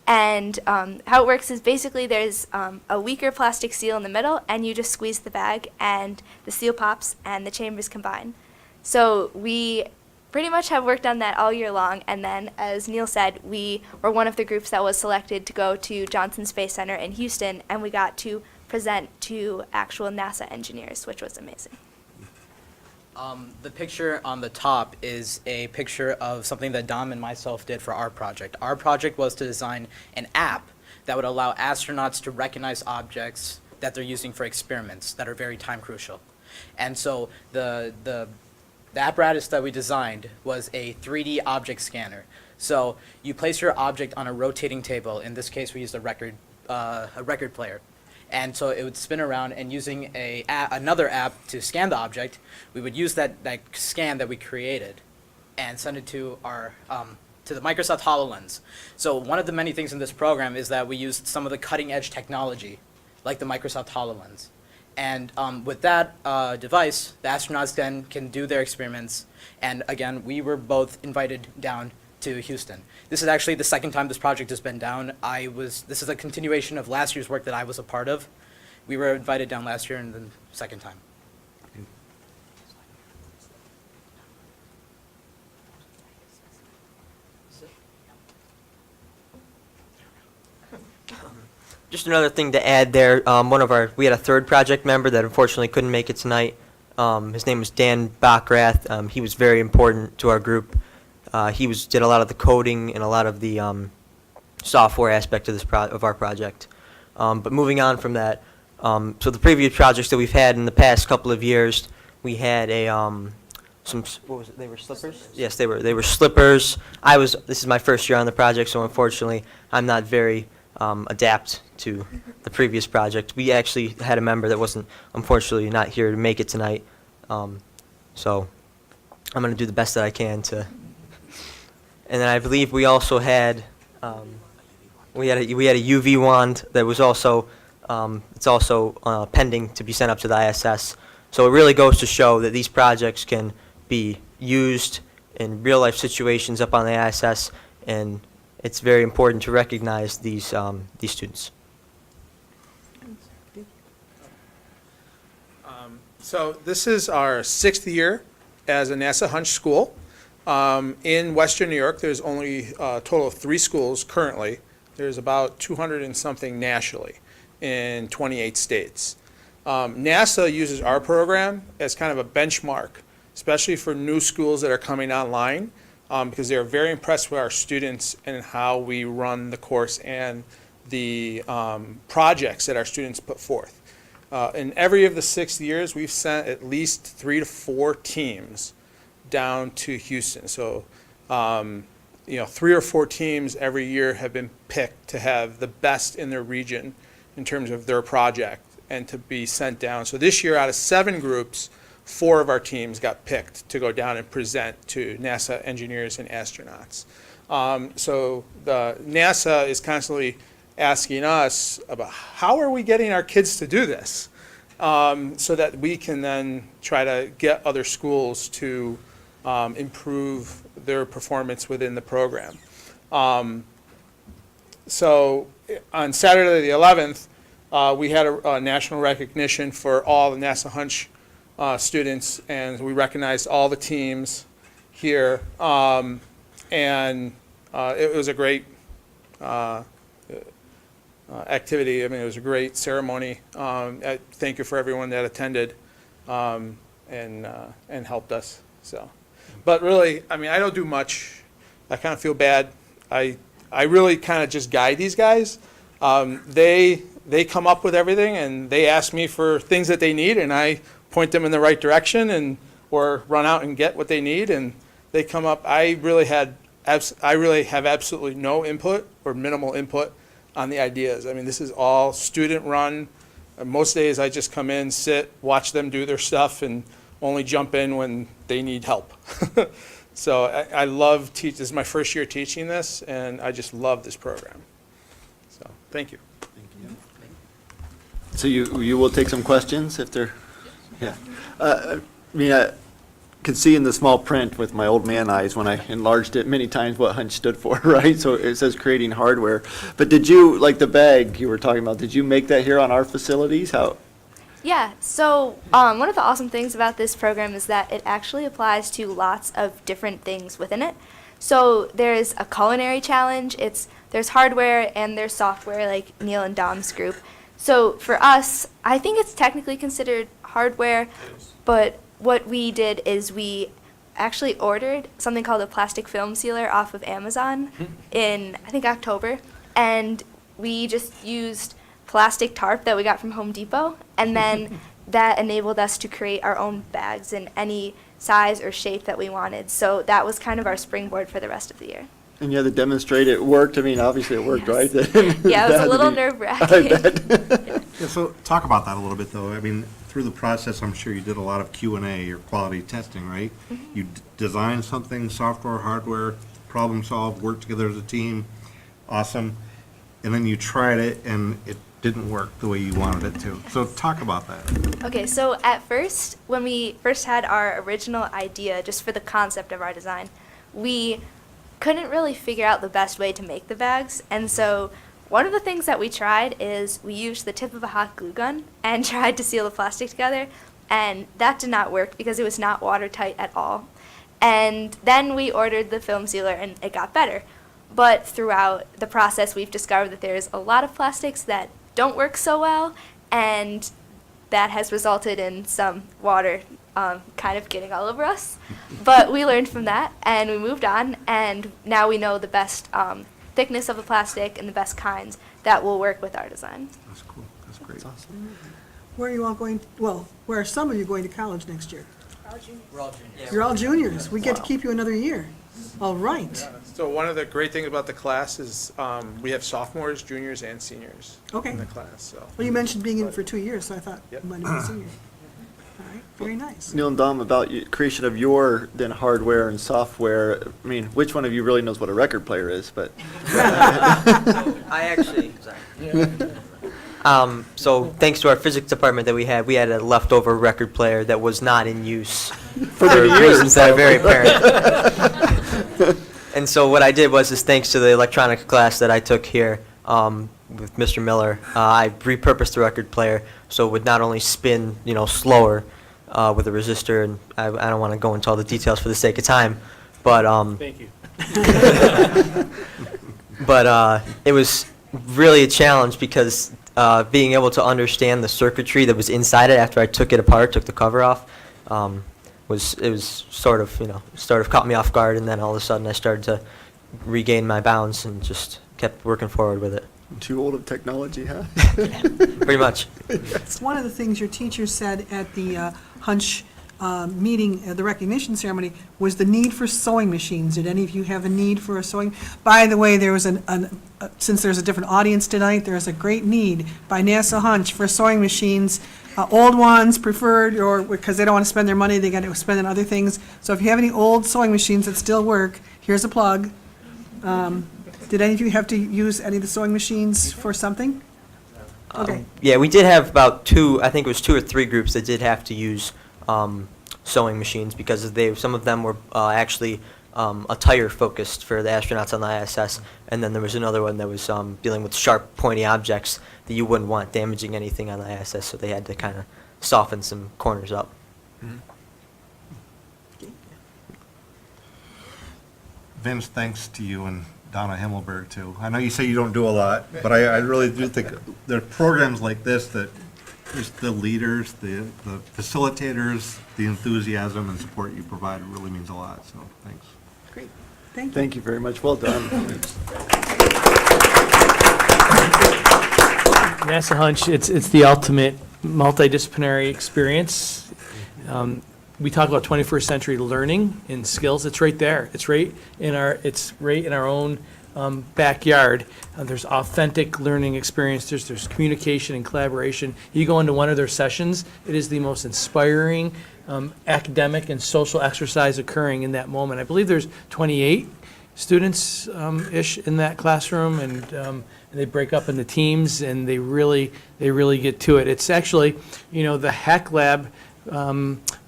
H: And how it works is basically there's a weaker plastic seal in the middle, and you just squeeze the bag, and the seal pops, and the chambers combine. So we pretty much have worked on that all year long, and then, as Neil said, we were one of the groups that was selected to go to Johnson Space Center in Houston, and we got to present to actual NASA engineers, which was amazing.
N: The picture on the top is a picture of something that Dom and myself did for our project. Our project was to design an app that would allow astronauts to recognize objects that they're using for experiments that are very time crucial. And so the apparatus that we designed was a 3D object scanner. So you place your object on a rotating table. In this case, we used a record player. And so it would spin around, and using another app to scan the object, we would use that scan that we created and send it to our to the Microsoft HoloLens. So one of the many things in this program is that we used some of the cutting edge technology, like the Microsoft HoloLens. And with that device, the astronauts then can do their experiments. And again, we were both invited down to Houston. This is actually the second time this project has been down. This is a continuation of last year's work that I was a part of. We were invited down last year and then second time.
M: Just another thing to add there, we had a third project member that unfortunately couldn't make it tonight. His name was Dan Backrath. He was very important to our group. He did a lot of the coding and a lot of the software aspect of of our project. But moving on from that, so the previous projects that we've had in the past couple of years, we had what was it? They were slippers? Yes, they were slippers. This is my first year on the project, so unfortunately, I'm not very adept to the previous project. We actually had a member that wasn't, unfortunately, not here to make it tonight. So I'm going to do the best that I can to. And then I believe we also had we had a UV wand that was also it's also pending to be sent up to the ISS. So it really goes to show that these projects can be used in real life situations up on the ISS, and it's very important to recognize these students.
L: So this is our 6th year as a NASA Hunch school. In Western New York, there's only a total of 3 schools currently. There's about 200 and something nationally in 28 states. NASA uses our program as kind of a benchmark, especially for new schools that are coming online, because they're very impressed with our students and how we run the course and the projects that our students put forth. In every of the 6 years, we've sent at least 3 to 4 teams down to Houston. So, 3 or 4 teams every year have been picked to have the best in their region in terms of their project and to be sent down. So this year, out of 7 groups, 4 of our teams got picked to go down and present to NASA engineers and astronauts. So the NASA is constantly asking us about how are we getting our kids to do this, so that we can then try to get other schools to improve their performance within the program. So on Saturday the 11th, we had a national recognition for all the NASA Hunch students, and we recognized all the teams here, and it was a great activity. I mean, it was a great ceremony. Thank you for everyone that attended and helped us. So, but really, I mean, I don't do much. I kind of feel bad. I really kind of just guide these guys. They come up with everything, and they ask me for things that they need, and I point them in the right direction, or run out and get what they need, and they come up. I really have absolutely no input or minimal input on the ideas. I mean, this is all student run. Most days I just come in, sit, watch them do their stuff, and only jump in when they need help. So I love this is my first year teaching this, and I just love this program. So thank you.
A: So you will take some questions if they're, yeah. I mean, I could see in the small print with my old man eyes when I enlarged it many times what Hunch stood for, right? So it says creating hardware. But did you, like the bag you were talking about, did you make that here on our facilities? How?
H: Yeah, so one of the awesome things about this program is that it actually applies to lots of different things within it. So there's a culinary challenge, there's hardware and there's software like Neil and Dom's group. So for us, I think it's technically considered hardware, but what we did is we actually ordered something called a plastic film sealer off of Amazon in, I think, October, and we just used plastic tarp that we got from Home Depot, and then that enabled us to create our own bags in any size or shape that we wanted. So that was kind of our springboard for the rest of the year.
A: And you had to demonstrate it worked. I mean, obviously it worked,
H: Yes.
A: right?
H: Yeah, it was a little
A: I
H: nerve-wracking.
A: bet.
G: Yeah, so talk about that a little bit, though. I mean, through the process, I'm sure you did a lot of Q&A or quality testing, right?
H: Mm-hmm.
G: You designed something, software, hardware, problem solved, worked together as a team, awesome. And then you tried it, and it didn't work the way you wanted it to. So talk about that.
H: Okay, so at first, when we first had our original idea, just for the concept of our design, we couldn't really figure out the best way to make the bags. And so one of the things that we tried is we used the tip of a hot glue gun and tried to seal the plastic together, and that did not work because it was not watertight at all. And then we ordered the film sealer, and it got better. But throughout the process, we've discovered that there's a lot of plastics that don't work so well, and that has resulted in some water kind of getting all over us. But we learned from that, and we moved on, and now we know the best thickness of the plastic and the best kinds that will work with our design.
G: That's cool. That's great.
A: That's awesome.
B: Where are you all going, well, where are some of you going to college next year?
N: We're all juniors.
B: You're all juniors. We get to keep you another year. All right.
L: So one of the great things about the class is we have sophomores, juniors, and seniors
B: Okay.
L: in the class. So
B: Well, you mentioned being in for 2 years, so I thought
L: Yep.
B: you might have been a senior. All right, very nice.
A: Neil and Dom, about creation of your then hardware and software. I mean, which one of you really knows what a record player is? But
M: I actually, so thanks to our physics department that we had a leftover record player that was not in use for reasons that are very apparent. And so what I did was, thanks to the electronics class that I took here with Mr. Miller, I repurposed the record player so it would not only spin, slower with a resistor, and I don't want to go into all the details for the sake of time, but
D: Thank you.
M: but it was really a challenge because being able to understand the circuitry that was inside it after I took it apart, took the cover off, was sort of caught me off guard, and then all of a sudden I started to regain my bounds and just kept working forward with it.
A: too old of technology, huh?
M: Pretty much.
B: One of the things your teacher said at the Hunch meeting, the recognition ceremony, was the need for sewing machines. Did any of you have a need for a sewing? By the way, there was since there's a different audience tonight, there's a great need by NASA Hunch for sewing machines, old ones preferred, or because they don't want to spend their money, they got to spend on other things. So if you have any old sewing machines that still work, here's a plug. Did any of you have to use any of the sewing machines for something? Okay.
M: Yeah, we did have about I think it was 2 or 3 groups that did have to use sewing machines because some of them were actually attire focused for the astronauts on the ISS, and then there was another one that was dealing with sharp, pointy objects that you wouldn't want damaging anything on the ISS, so they had to kind of soften some corners up.
G: Vince, thanks to you and Donna Himmelberg, too. I know you say you don't do a lot, but I really do think there are programs like this that just the leaders, the facilitators, the enthusiasm and support you provide really means a lot, so thanks.
B: Great. Thank you.
A: Thank you very much. Well done.
D: NASA Hunch, it's the ultimate multidisciplinary experience. We talk about 21st century learning and skills. It's right there. It's right in our own backyard. There's authentic learning experience. There's communication and collaboration. You go into one of their sessions, it is the most inspiring academic and social exercise occurring in that moment. I believe there's 28 students ish in that classroom, and they break up into teams, and they really get to it. It's actually, the Hack Lab,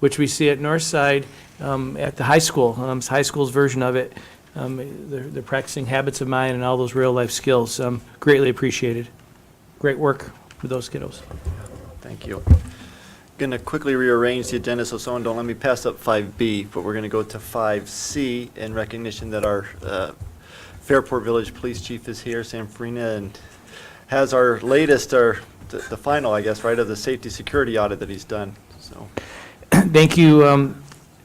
D: which we see at Northside at the high school. High school's version of it. They're practicing habits of mind and all those real life skills. Greatly appreciated. Great work with those kiddos.
A: Thank you. Going to quickly rearrange the agenda so someone don't let me pass up 5B, but we're going to go to 5C in recognition that our Fairport Village Police Chief is here, Sam Farina, and has our latest, the final, I guess, right, of the safety security audit that he's done. So,
D: Thank you,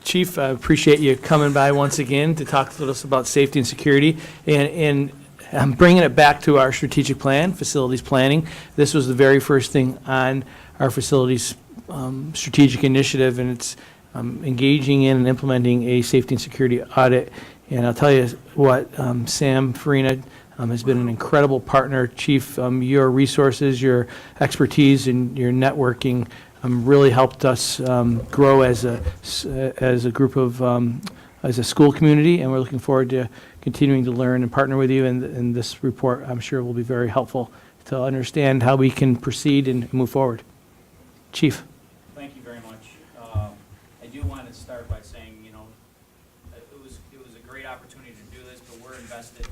D: Chief. I appreciate you coming by once again to talk to us about safety and security, and bringing it back to our strategic plan, facilities planning. This was the very first thing on our facilities strategic initiative, and it's engaging in and implementing a safety and security audit. And I'll tell you what, Sam Farina has been an incredible partner. Chief, your resources, your expertise, and your networking really helped us grow as a group of, as a school community, and we're looking forward to continuing to learn and partner with you, and this report, I'm sure, will be very helpful to understand how we can proceed and move forward. Chief.
O: Thank you very much. I do want to start by saying, it was a great opportunity to do this, but we're invested.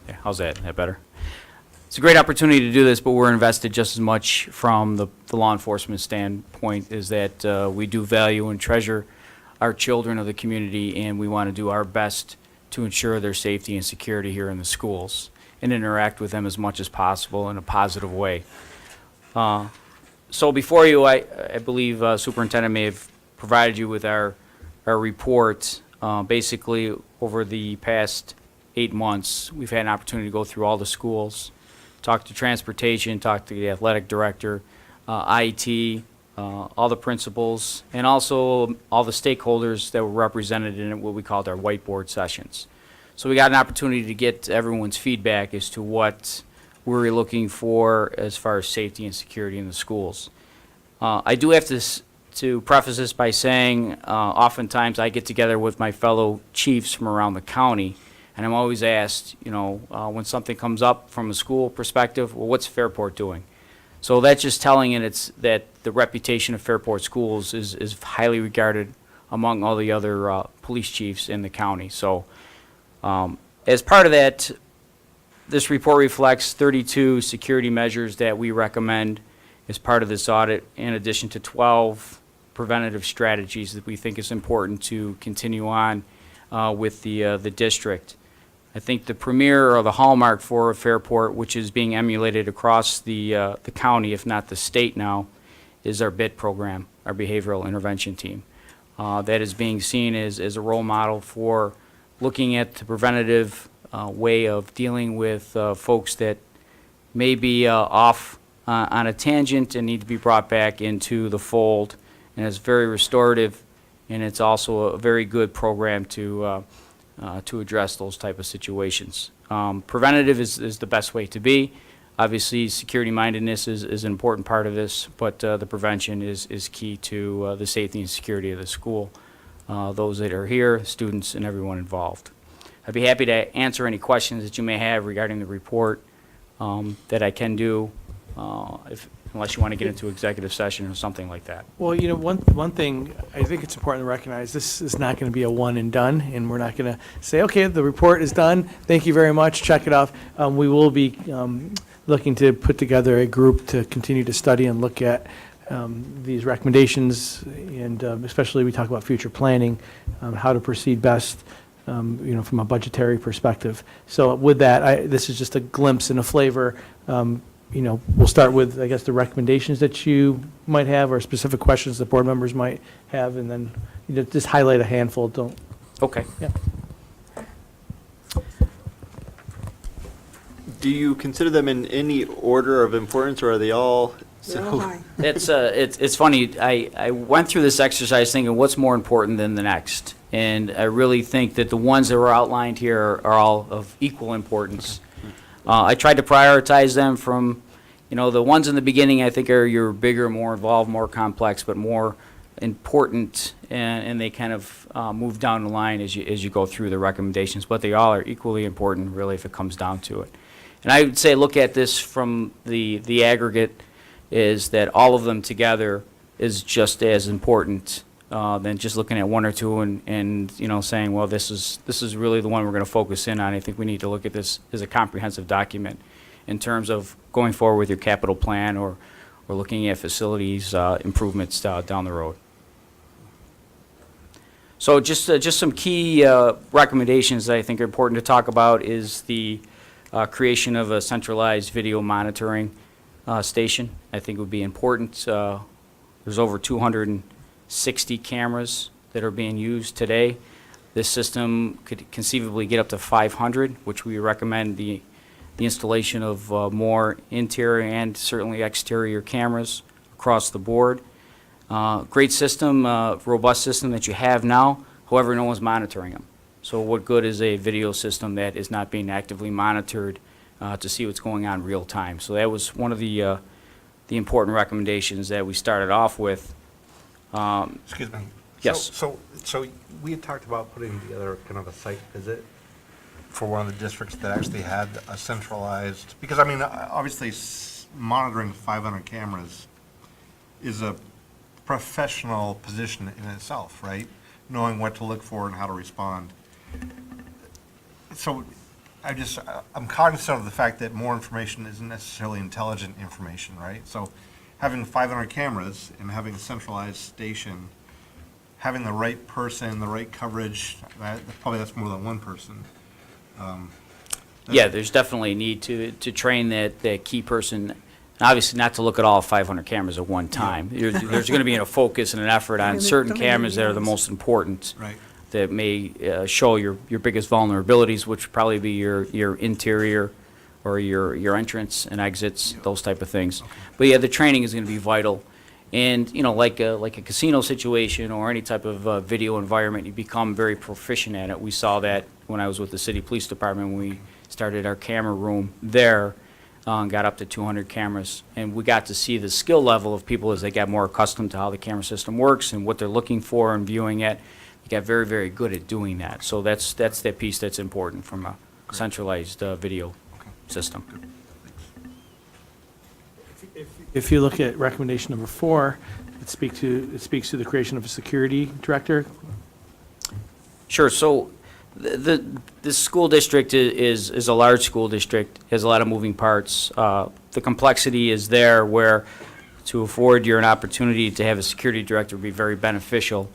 O: Yeah, how's that? Is that better? It's a great opportunity to do this, but we're invested just as much from the law enforcement standpoint, is that we do value and treasure our children of the community, and we want to do our best to ensure their safety and security here in the schools. and interact with them as much as possible in a positive way. So before you, I believe Superintendent may have provided you with our report. Basically, over the past 8 months, we've had an opportunity to go through all the schools, talk to transportation, talk to the athletic director, IT, all the principals, and also all the stakeholders that were represented in what we called our whiteboard sessions. So we got an opportunity to get everyone's feedback as to what we're looking for as far as safety and security in the schools. I do have to preface this by saying oftentimes I get together with my fellow chiefs from around the county, and I'm always asked, when something comes up from a school perspective, well, what's Fairport doing? So that's just telling it that the reputation of Fairport schools is highly regarded among all the other police chiefs in the county. So as part of that, this report reflects 32 security measures that we recommend as part of this audit, in addition to 12 preventative strategies that we think is important to continue on with the district. I think the premier or the hallmark for Fairport, which is being emulated across the county, if not the state now, is our BIT program, our behavioral intervention team. That is being seen as a role model for looking at the preventative way of dealing with folks that may be off on a tangent and need to be brought back into the fold. And it's very restorative, and it's also a very good program to address those type of situations. Preventative is the best way to be. Obviously, security mindedness is an important part of this, but the prevention is key to the safety and security of the school, those that are here, students, and everyone involved. I'd be happy to answer any questions that you may have regarding the report that I can do, unless you want to get into executive session or something like that.
I: Well, one thing I think it's important to recognize, this is not going to be a one and done, and we're not going to say, okay, the report is done, thank you very much, check it off. We will be looking to put together a group to continue to study and look at these recommendations, and especially we talk about future planning, how to proceed best, from a budgetary perspective. So with that, this is just a glimpse and a flavor. We'll start with, I guess, the recommendations that you might have, or specific questions that board members might have, and then just highlight a handful. Don't.
O: Okay.
I: Yeah.
A: Do you consider them in any order of importance, or are they all?
O: It's funny. I went through this exercise thinking, what's more important than the next? And I really think that the ones that were outlined here are all of equal importance. I tried to prioritize them from, the ones in the beginning I think are your bigger, more involved, more complex, but more important, and they kind of move down the line as you go through the recommendations. But they all are equally important, really, if it comes down to it. And I would say look at this from the aggregate, is that all of them together is just as important than just looking at one or two and saying, well, this is really the one we're going to focus in on. I think we need to look at this as a comprehensive document in terms of going forward with your capital plan or looking at facilities improvements down the road. So just some key recommendations that I think are important to talk about is the creation of a centralized video monitoring station. I think would be important. There's over 260 cameras that are being used today. This system could conceivably get up to 500, which we recommend the installation of more interior and certainly exterior cameras across the board. Great system, robust system that you have now, however, no one's monitoring them. So what good is a video system that is not being actively monitored to see what's going on real time? So that was one of the important recommendations that we started off with.
G: Excuse me.
O: Yes.
G: So we had talked about putting together kind of a site visit for one of the districts that actually had a centralized, because I mean, obviously monitoring 500 cameras is a professional position in itself, right? Knowing what to look for and how to respond. So I'm cognizant of the fact that more information isn't necessarily intelligent information, right? So having 500 cameras and having a centralized station, having the right person, the right coverage, probably that's more than one person.
O: Yeah, there's definitely a need to train that key person, and obviously not to look at all 500 cameras at one time. There's going to be a focus and an effort on certain cameras that are the most important.
G: Right.
O: That may show your biggest vulnerabilities, which would probably be your interior or your entrance and exits, those type of things. But yeah, the training is going to be vital. And, like a casino situation or any type of video environment, you become very proficient at it. We saw that when I was with the city police department, when we started our camera room there, got up to 200 cameras. And we got to see the skill level of people as they got more accustomed to how the camera system works and what they're looking for and viewing it. They got very, very good at doing that. So that's that piece that's important from a centralized video system.
I: If you look at recommendation number 4, it speaks to the creation of a security director.
O: Sure. So this school district is a large school district, has a lot of moving parts. The complexity is there where to afford you an opportunity to have a security director would be very beneficial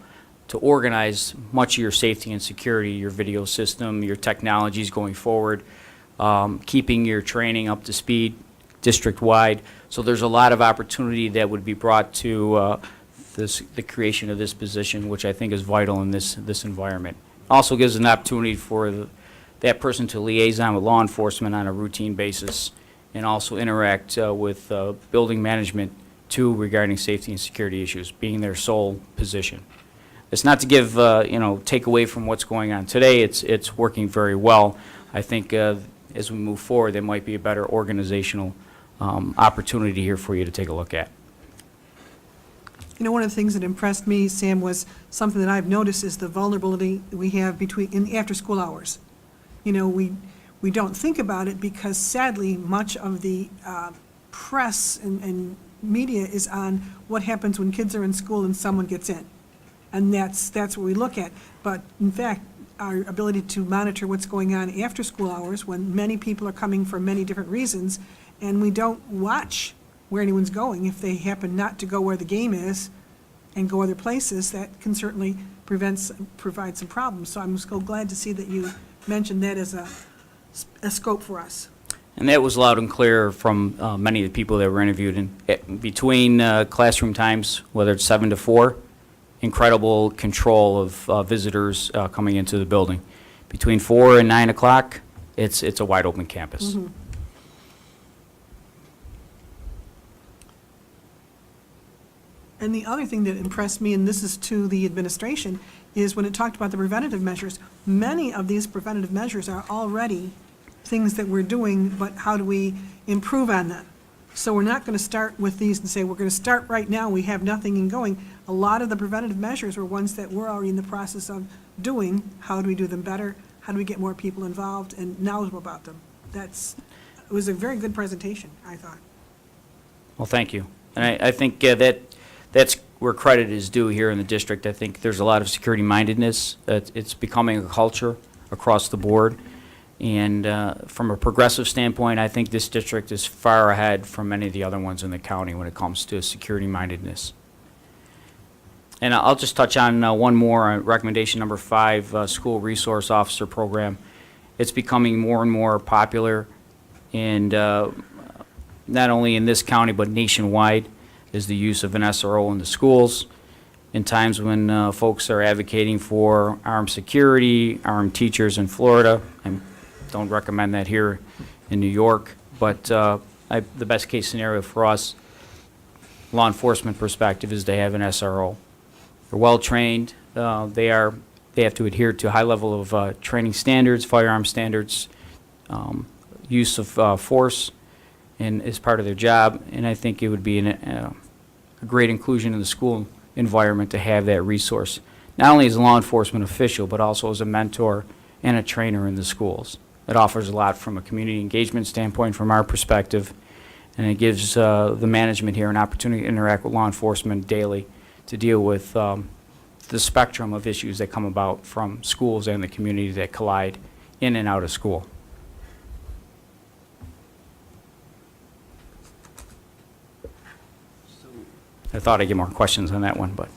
O: to organize much of your safety and security, your video system, your technologies going forward, keeping your training up to speed district-wide. So there's a lot of opportunity that would be brought to the creation of this position, which I think is vital in this environment. Also gives an opportunity for that person to liaison with law enforcement on a routine basis and also interact with building management too regarding safety and security issues, being their sole position. It's not to give, take away from what's going on today. It's working very well. I think as we move forward, there might be a better organizational opportunity here for you to take a look at.
B: One of the things that impressed me, Sam, was something that I've noticed is the vulnerability we have in the after-school hours. We don't think about it because sadly, much of the press and media is on what happens when kids are in school and someone gets in. And that's what we look at. But in fact, our ability to monitor what's going on after school hours when many people are coming for many different reasons and we don't watch where anyone's going, if they happen not to go where the game is and go other places, that can certainly provide some problems. So I'm so glad to see that you mentioned that as a scope for us.
O: And that was loud and clear from many of the people that were interviewed. And between classroom times, whether it's 7 to 4, incredible control of visitors coming into the building. Between 4 and 9 o'clock, it's a wide open campus.
B: Mm-hmm. And the other thing that impressed me, and this is to the administration, is when it talked about the preventative measures. Many of these preventative measures are already things that we're doing, but how do we improve on them? So we're not going to start with these and say, we're going to start right now, we have nothing in going. A lot of the preventative measures were ones that we're already in the process of doing. How do we do them better? How do we get more people involved and knowledgeable about them? It was a very good presentation, I thought.
O: Well, thank you. And I think that's where credit is due here in the district. I think there's a lot of security mindedness. It's becoming a culture across the board. And from a progressive standpoint, I think this district is far ahead from many of the other ones in the county when it comes to security mindedness. And I'll just touch on one more, recommendation number 5, School Resource Officer Program. It's becoming more and more popular, and not only in this county but nationwide, is the use of an SRO in the schools. In times when folks are advocating for armed security, armed teachers in Florida, I don't recommend that here in New York, but the best case scenario for us, law enforcement perspective, is they have an SRO. They're well trained. They have to adhere to a high level of training standards, firearm standards, use of force, and as part of their job. And I think it would be a great inclusion in the school environment to have that resource, not only as a law enforcement official, but also as a mentor and a trainer in the schools. It offers a lot from a community engagement standpoint from our perspective, and it gives the management here an opportunity to interact with law enforcement daily to deal with the spectrum of issues that come about from schools and the community that collide in and out of school. I thought I'd get more questions on that one, but.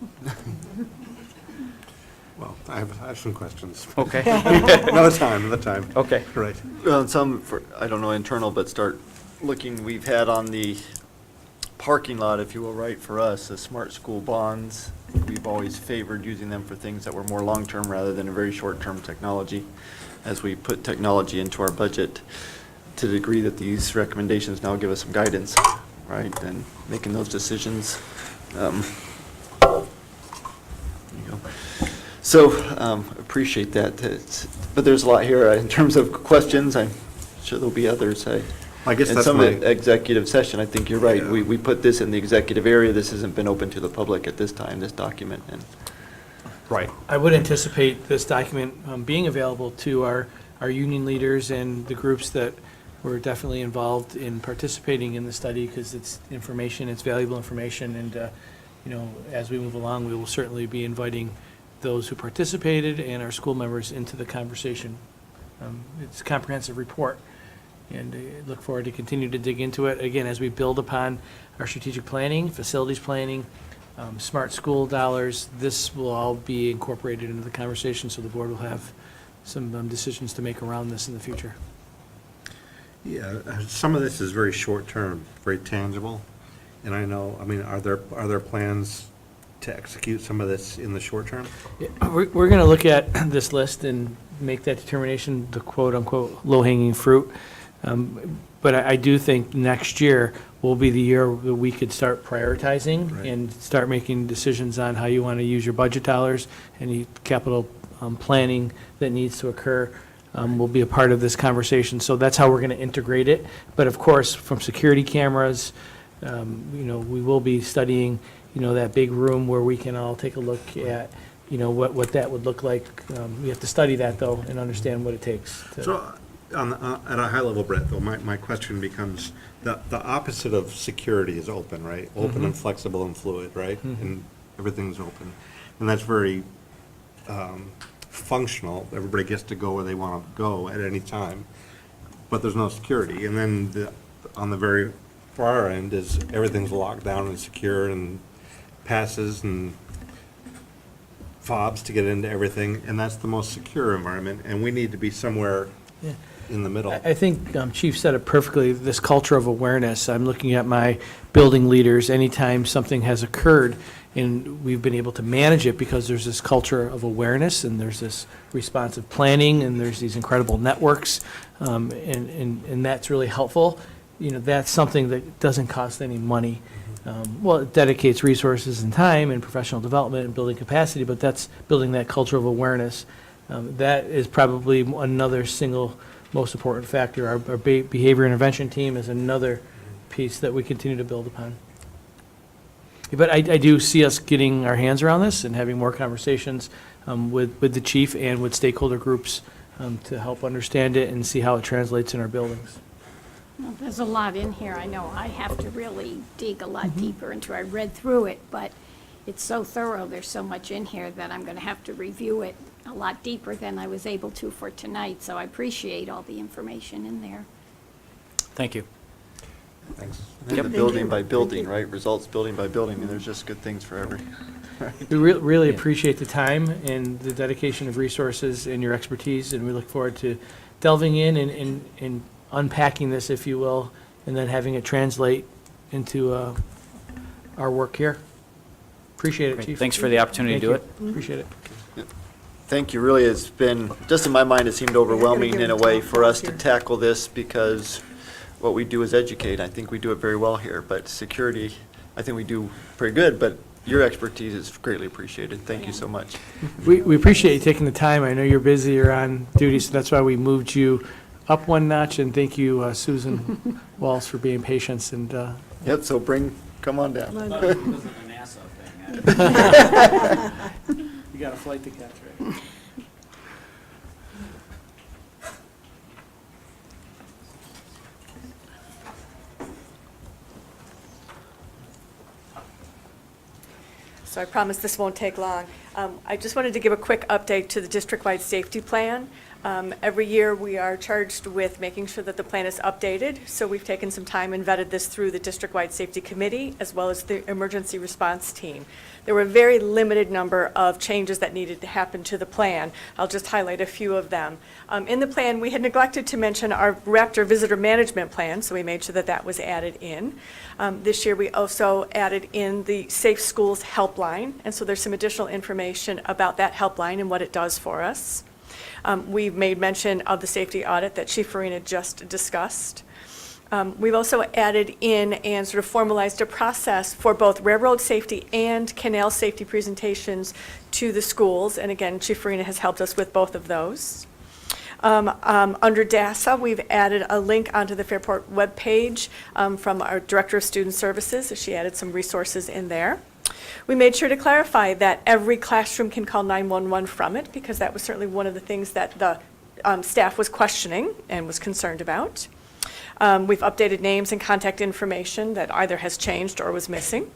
G: Well, I have some questions.
O: Okay.
G: Another time.
O: Okay.
G: Right.
A: I don't know, internal, but start looking, we've had on the parking lot, if you will, right, for us, the smart school bonds. We've always favored using them for things that were more long-term rather than a very short-term technology. As we put technology into our budget, to the degree that these recommendations now give us some guidance, right, and making those decisions. There you go. So, appreciate that. But there's a lot here in terms of questions. I'm sure there'll be others.
G: I guess
A: in
G: that's
A: some
G: my...
A: executive session, I think you're right.
G: Yeah.
A: We put this in the executive area. This hasn't been open to the public at this time, this document. And
O: Right.
I: I would anticipate this document being available to our union leaders and the groups that were definitely involved in participating in the study, because it's information, it's valuable information, and, as we move along, we will certainly be inviting those who participated and our school members into the conversation. It's a comprehensive report, and I look forward to continue to dig into it, again, as we build upon our strategic planning, facilities planning, smart school dollars. This will all be incorporated into the conversation, so the board will have some decisions to make around this in the future.
G: Yeah, some of this is very short-term, very tangible, and I know, are there plans to execute some of this in the short term?
I: Yeah, we're going to look at this list and make that determination, the quote-unquote low-hanging fruit. But I do think next year will be the year that we could start prioritizing
G: Right.
I: and start making decisions on how you want to use your budget dollars. Any capital planning that needs to occur will be a part of this conversation. So that's how we're going to integrate it. But of course, from security cameras, we will be studying, that big room where we can all take a look at, what that would look like. We have to study that, though, and understand what it takes.
G: So, at a high level, Brett, though, my question becomes, the opposite of security is open, right? Open and flexible and fluid, right? And everything's open. And that's very functional. Everybody gets to go where they want to go at any time, but there's no security. And then on the very far end is everything's locked down and secure, and passes and fobs to get into everything, and that's the most secure environment, and we need to be somewhere
I: Yeah.
G: in the middle.
I: I think Chief said it perfectly, this culture of awareness. I'm looking at my building leaders, anytime something has occurred and we've been able to manage it because there's this culture of awareness and there's this responsive planning and there's these incredible networks, and that's really helpful. That's something that doesn't cost any money. Well, it dedicates resources and time and professional development and building capacity, but that's building that culture of awareness. That is probably another single most important factor. Our behavior intervention team is another piece that we continue to build upon. But I do see us getting our hands around this and having more conversations with the chief and with stakeholder groups to help understand it and see how it translates in our buildings.
P: Well, there's a lot in here. I know I have to really dig a lot deeper into. I read through it, but it's so thorough. There's so much in here that I'm going to have to review it a lot deeper than I was able to for tonight. So I appreciate all the information in there.
O: Thank you.
A: thanks. And then the building by building, right? Results building by building, and there's just good things for every.
I: We really appreciate the time and the dedication of resources and your expertise, and we look forward to delving in and unpacking this, if you will, and then having it translate into our work here. Appreciate it,
O: Great.
I: Chief.
O: Thanks for the opportunity to do it.
I: Appreciate it.
A: Thank you. Really, it's been, just in my mind, it seemed overwhelming in a way for us to tackle this because what we do is educate. I think we do it very well here, but security, I think we do pretty good, but your expertise is greatly appreciated. Thank you so much.
I: We appreciate you taking the time. I know you're busy, you're on duty, so that's why we moved you up one notch, and thank you, Susan Walls, for being patient. And
A: Yep, so come on down.
I: you got a flight to catch, right?
Q: So I promise this won't take long. I just wanted to give a quick update to the district-wide safety plan.
R: Every year, we are charged with making sure that the plan is updated, so we've taken some time and vetted this through the district-wide safety committee as well as the emergency response team. There were a very limited number of changes that needed to happen to the plan. I'll just highlight a few of them. In the plan, we had neglected to mention our Raptor visitor management plan, so we made sure that that was added in. This year, we also added in the Safe Schools helpline, and so there's some additional information about that helpline and what it does for us. We've made mention of the safety audit that Chief Farina just discussed. We've also added in and sort of formalized a process for both railroad safety and canal safety presentations to the schools. And again, Chief Farina has helped us with both of those. Under DASA, we've added a link onto the Fairport webpage from our Director of Student Services. So she added some resources in there. We made sure to clarify that every classroom can call 911 from it, because that was certainly one of the things that the staff was questioning and was concerned about. We've updated names and contact information that either has changed or was missing.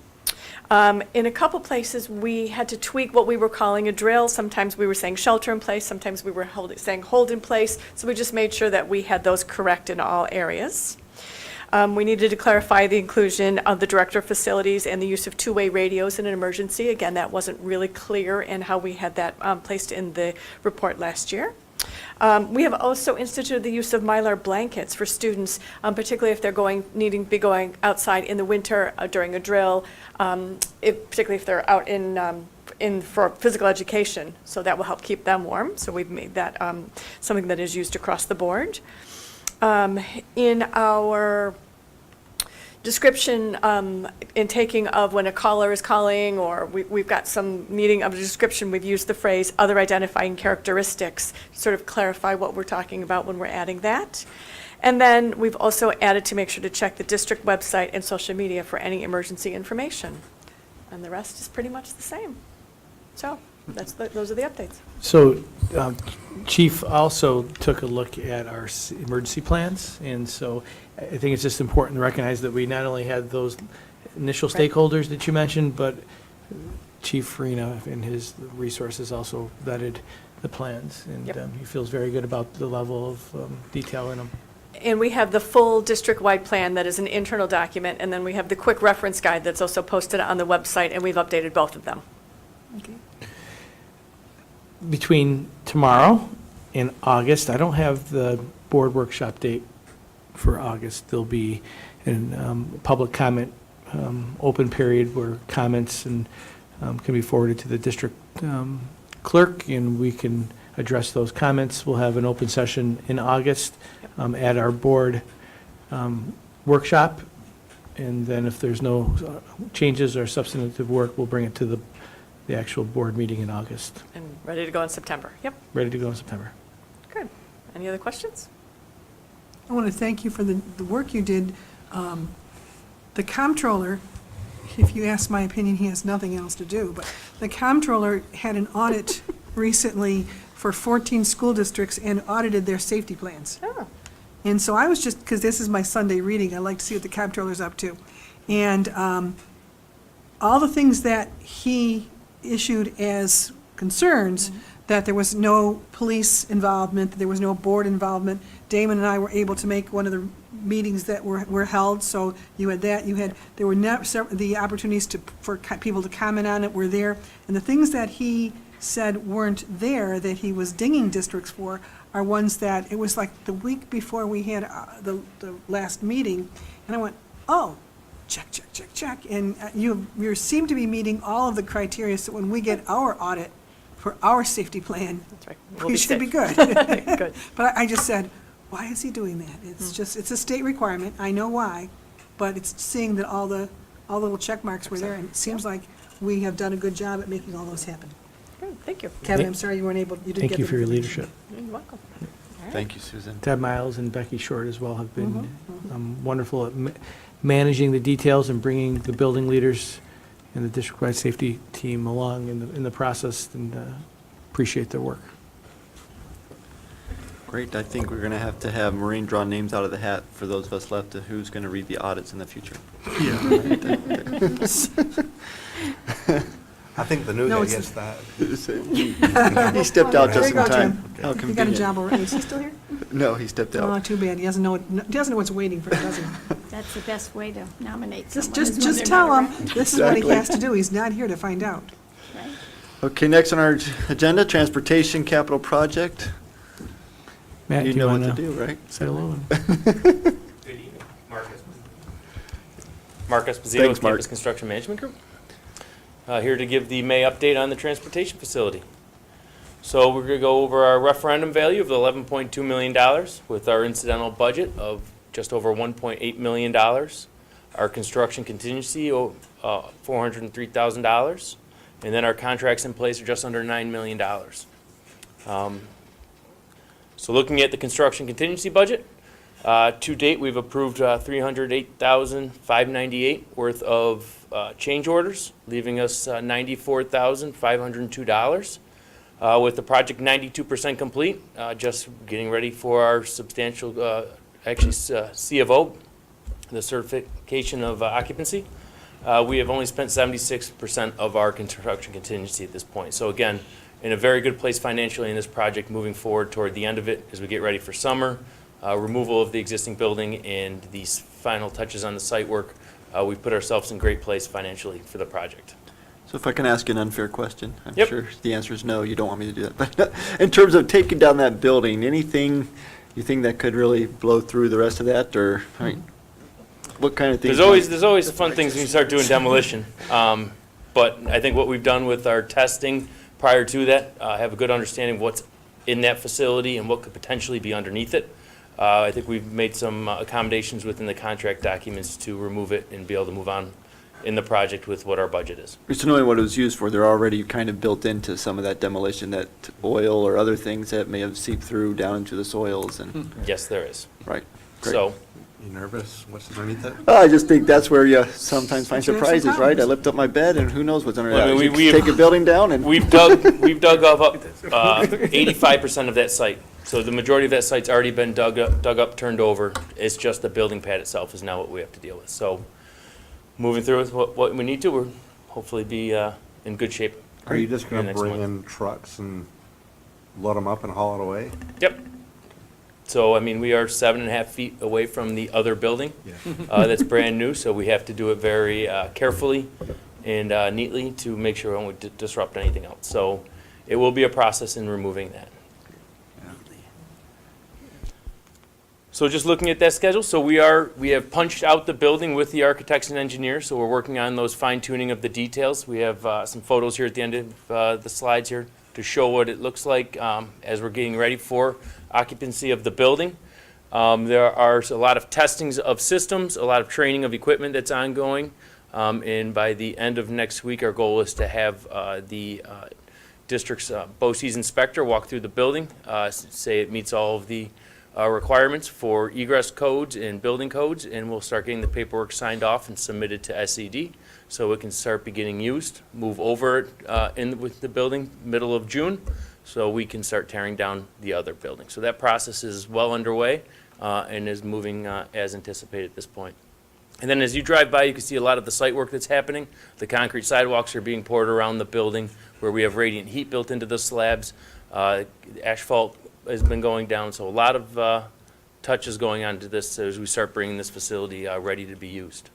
R: In a couple places, we had to tweak what we were calling a drill. Sometimes we were saying shelter in place, sometimes we were saying hold in place, so we just made sure that we had those correct in all areas. We needed to clarify the inclusion of the director of facilities and the use of two-way radios in an emergency. Again, that wasn't really clear in how we had that placed in the report last year. We have also instituted the use of Mylar blankets for students, particularly if they're needing to be going outside in the winter during a drill, particularly if they're out in for physical education. So that will help keep them warm. So we've made that something that is used across the board. In our description in taking of when a caller is calling, or we've got some meeting of a description, we've used the phrase other identifying characteristics to sort of clarify what we're talking about when we're adding that. And then we've also added to make sure to check the district website and social media for any emergency information. And the rest is pretty much the same. So those are the updates.
I: So Chief also took a look at our emergency plans, and so I think it's just important to recognize that we not only had those initial stakeholders that you mentioned, but Chief Farina and his resources also vetted the plans, and he feels very good about the level of detail in them.
R: And we have the full district-wide plan that is an internal document, and then we have the quick reference guide that's also posted on the website, and we've updated both of them.
B: Okay.
I: Between tomorrow and August, I don't have the board workshop date for August. There'll be a public comment open period where comments can be forwarded to the district clerk, and we can address those comments. We'll have an open session in August at our board workshop, and then if there's no changes or substantive work, we'll bring it to the actual board meeting in August.
R: And ready to go in September. Yep.
I: Ready to go in September.
R: Good. Any other questions?
B: I want to thank you for the work you did. The comptroller, if you ask my opinion, he has nothing else to do, but the comptroller had an audit recently for 14 school districts and audited their safety plans.
R: Oh.
B: And so I was just, because this is my Sunday reading, I like to see what the comptroller's up to. And all the things that he issued as concerns, that there was no police involvement, that there was no board involvement. Damon and I were able to make one of the meetings that were held, so you had that, there were the opportunities for people to comment on it were there, and the things that he said weren't there, that he was dinging districts for, are ones that, it was like the week before we had the last meeting, and I went, oh, check, check, check, check, and you seem to be meeting all of the criteria, so when we get our audit for our safety plan,
R: That's right.
B: we should be good.
R: Good.
B: But I just said, why is he doing that? It's just, it's a state requirement, I know why, but it's seeing that all the little check marks were there, and it seems like we have done a good job at making all those happen.
R: Good. Thank you.
B: Kevin, I'm sorry you weren't able, you didn't get
I: Thank you
B: the
I: for your
B: information.
I: leadership.
R: You're welcome. All right.
A: Thank you, Susan.
I: Ted Miles and Becky Short as well have been wonderful at managing the details and bringing the building leaders and the district-wide safety team along in the process, and appreciate their work.
A: Great. I think we're going to have Maureen draw names out of the hat for those of us left to who's going to read the audits in the future.
G: I think the new
B: No,
G: guy
B: it's-
G: gets that.
A: He stepped out
B: There
A: just
B: you
A: in
B: go,
A: time.
B: Jim.
A: How
B: You got a
A: convenient.
B: job already. Is he still here?
A: No, he stepped
B: Oh,
A: out.
B: too bad. He doesn't know what's waiting for him, does he?
P: That's the best way to nominate
B: Just,
P: someone. is when
B: just
P: they're
B: tell
P: not
B: him,
P: around.
B: this is what he
A: Exactly.
B: has to do. He's not here to find out.
P: Right.
A: Okay, next on our agenda, transportation capital project.
I: Matt,
A: You
I: do
A: know what
I: wanna
A: to do, right?
I: Say hello.
S: Good evening, Mark Esposito
A: Thanks,
S: with
A: Mark.
S: Campus Construction Management Group. Here to give the May update on the transportation facility. So we're going to go over our referendum value of $11.2 million with our incidental budget of just over $1.8 million. Our construction contingency of $403,000. And then our contracts in place are just under $9 million. So looking at the construction contingency budget, to date, we've approved $308,598 worth of change orders, leaving us $94,502. With the project 92% complete, just getting ready for our substantial, C of O, the certification of occupancy. We have only spent 76% of our construction contingency at this point. So again, in a very good place financially in this project moving forward toward the end of it as we get ready for summer. Removal of the existing building and these final touches on the site work, we put ourselves in great place financially for the project.
A: So if I can ask you an unfair question, I'm
S: Yep.
A: sure the answer is no, you don't want me to do that. But in terms of taking down that building, anything you think that could really blow through the rest of that, or, I mean, what kind of things?
S: There's always fun things when you start doing demolition. But I think what we've done with our testing prior to that, have a good understanding of what's in that facility and what could potentially be underneath it. I think we've made some accommodations within the contract documents to remove it and be able to move on in the project with what our budget is.
A: Just knowing what it was used for, they're already kind of built into some of that demolition, that oil or other things that may have seeped through down into the soils and,
S: Yes, there is.
A: right. Great.
S: So,
G: You nervous? What's underneath it?
A: I just think that's where you sometimes find
B: Sure,
A: surprises, right? I
B: sometimes.
A: lift up my bed and who knows what's under
S: Well, I
A: that.
S: mean,
A: You take a building down and.
S: we've dug up 85% of that site. So the majority of that site's already been dug up, turned over. It's just the building pad itself is now what we have to deal with. So moving through with what we need to, we'll hopefully be in good shape.
G: Are you just
S: in the
G: gonna
S: next
G: bring
S: month.
G: in trucks and load them up and haul it away?
S: Yep. So, I mean, we are 7.5 feet away from the other building
G: Yeah.
S: that's brand new, so we have to do it very carefully and neatly to make sure we don't disrupt anything else. So it will be a process in removing that. So just looking at that schedule, so we have punched out the building with the architects and engineers, so we're working on those fine tuning of the details. We have some photos here at the end of the slides here to show what it looks like as we're getting ready for occupancy of the building. There are a lot of testings of systems, a lot of training of equipment that's ongoing, and by the end of next week, our goal is to have the district's BOCE's inspector walk through the building, say it meets all of the requirements for egress codes and building codes, and we'll start getting the paperwork signed off and submitted to SED so it can start beginning used, move over in with the building middle of June, so we can start tearing down the other building. So that process is well underway and is moving as anticipated at this point. And then as you drive by, you can see a lot of the site work that's happening. The concrete sidewalks are being poured around the building where we have radiant heat built into the slabs. Asphalt has been going down, so a lot of touches going on to this as we start bringing this facility ready to be used.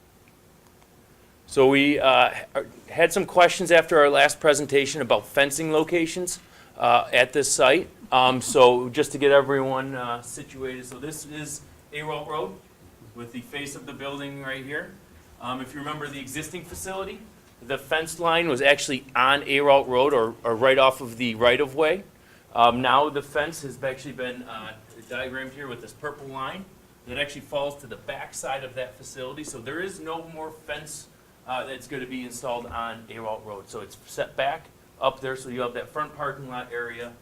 S: So we had some questions after our last presentation about fencing locations at this site. So just to get everyone situated, so this is Awalt Road with the face of the building right here. If you remember the existing facility, the fence line was actually on Awalt Road or right off of the right-of-way. Now the fence has actually been diagrammed here with this purple line that actually falls to the back side of that facility. So there is no more fence that's going to be installed on Awalt Road. So it's set back up there, so you have that front parking lot area,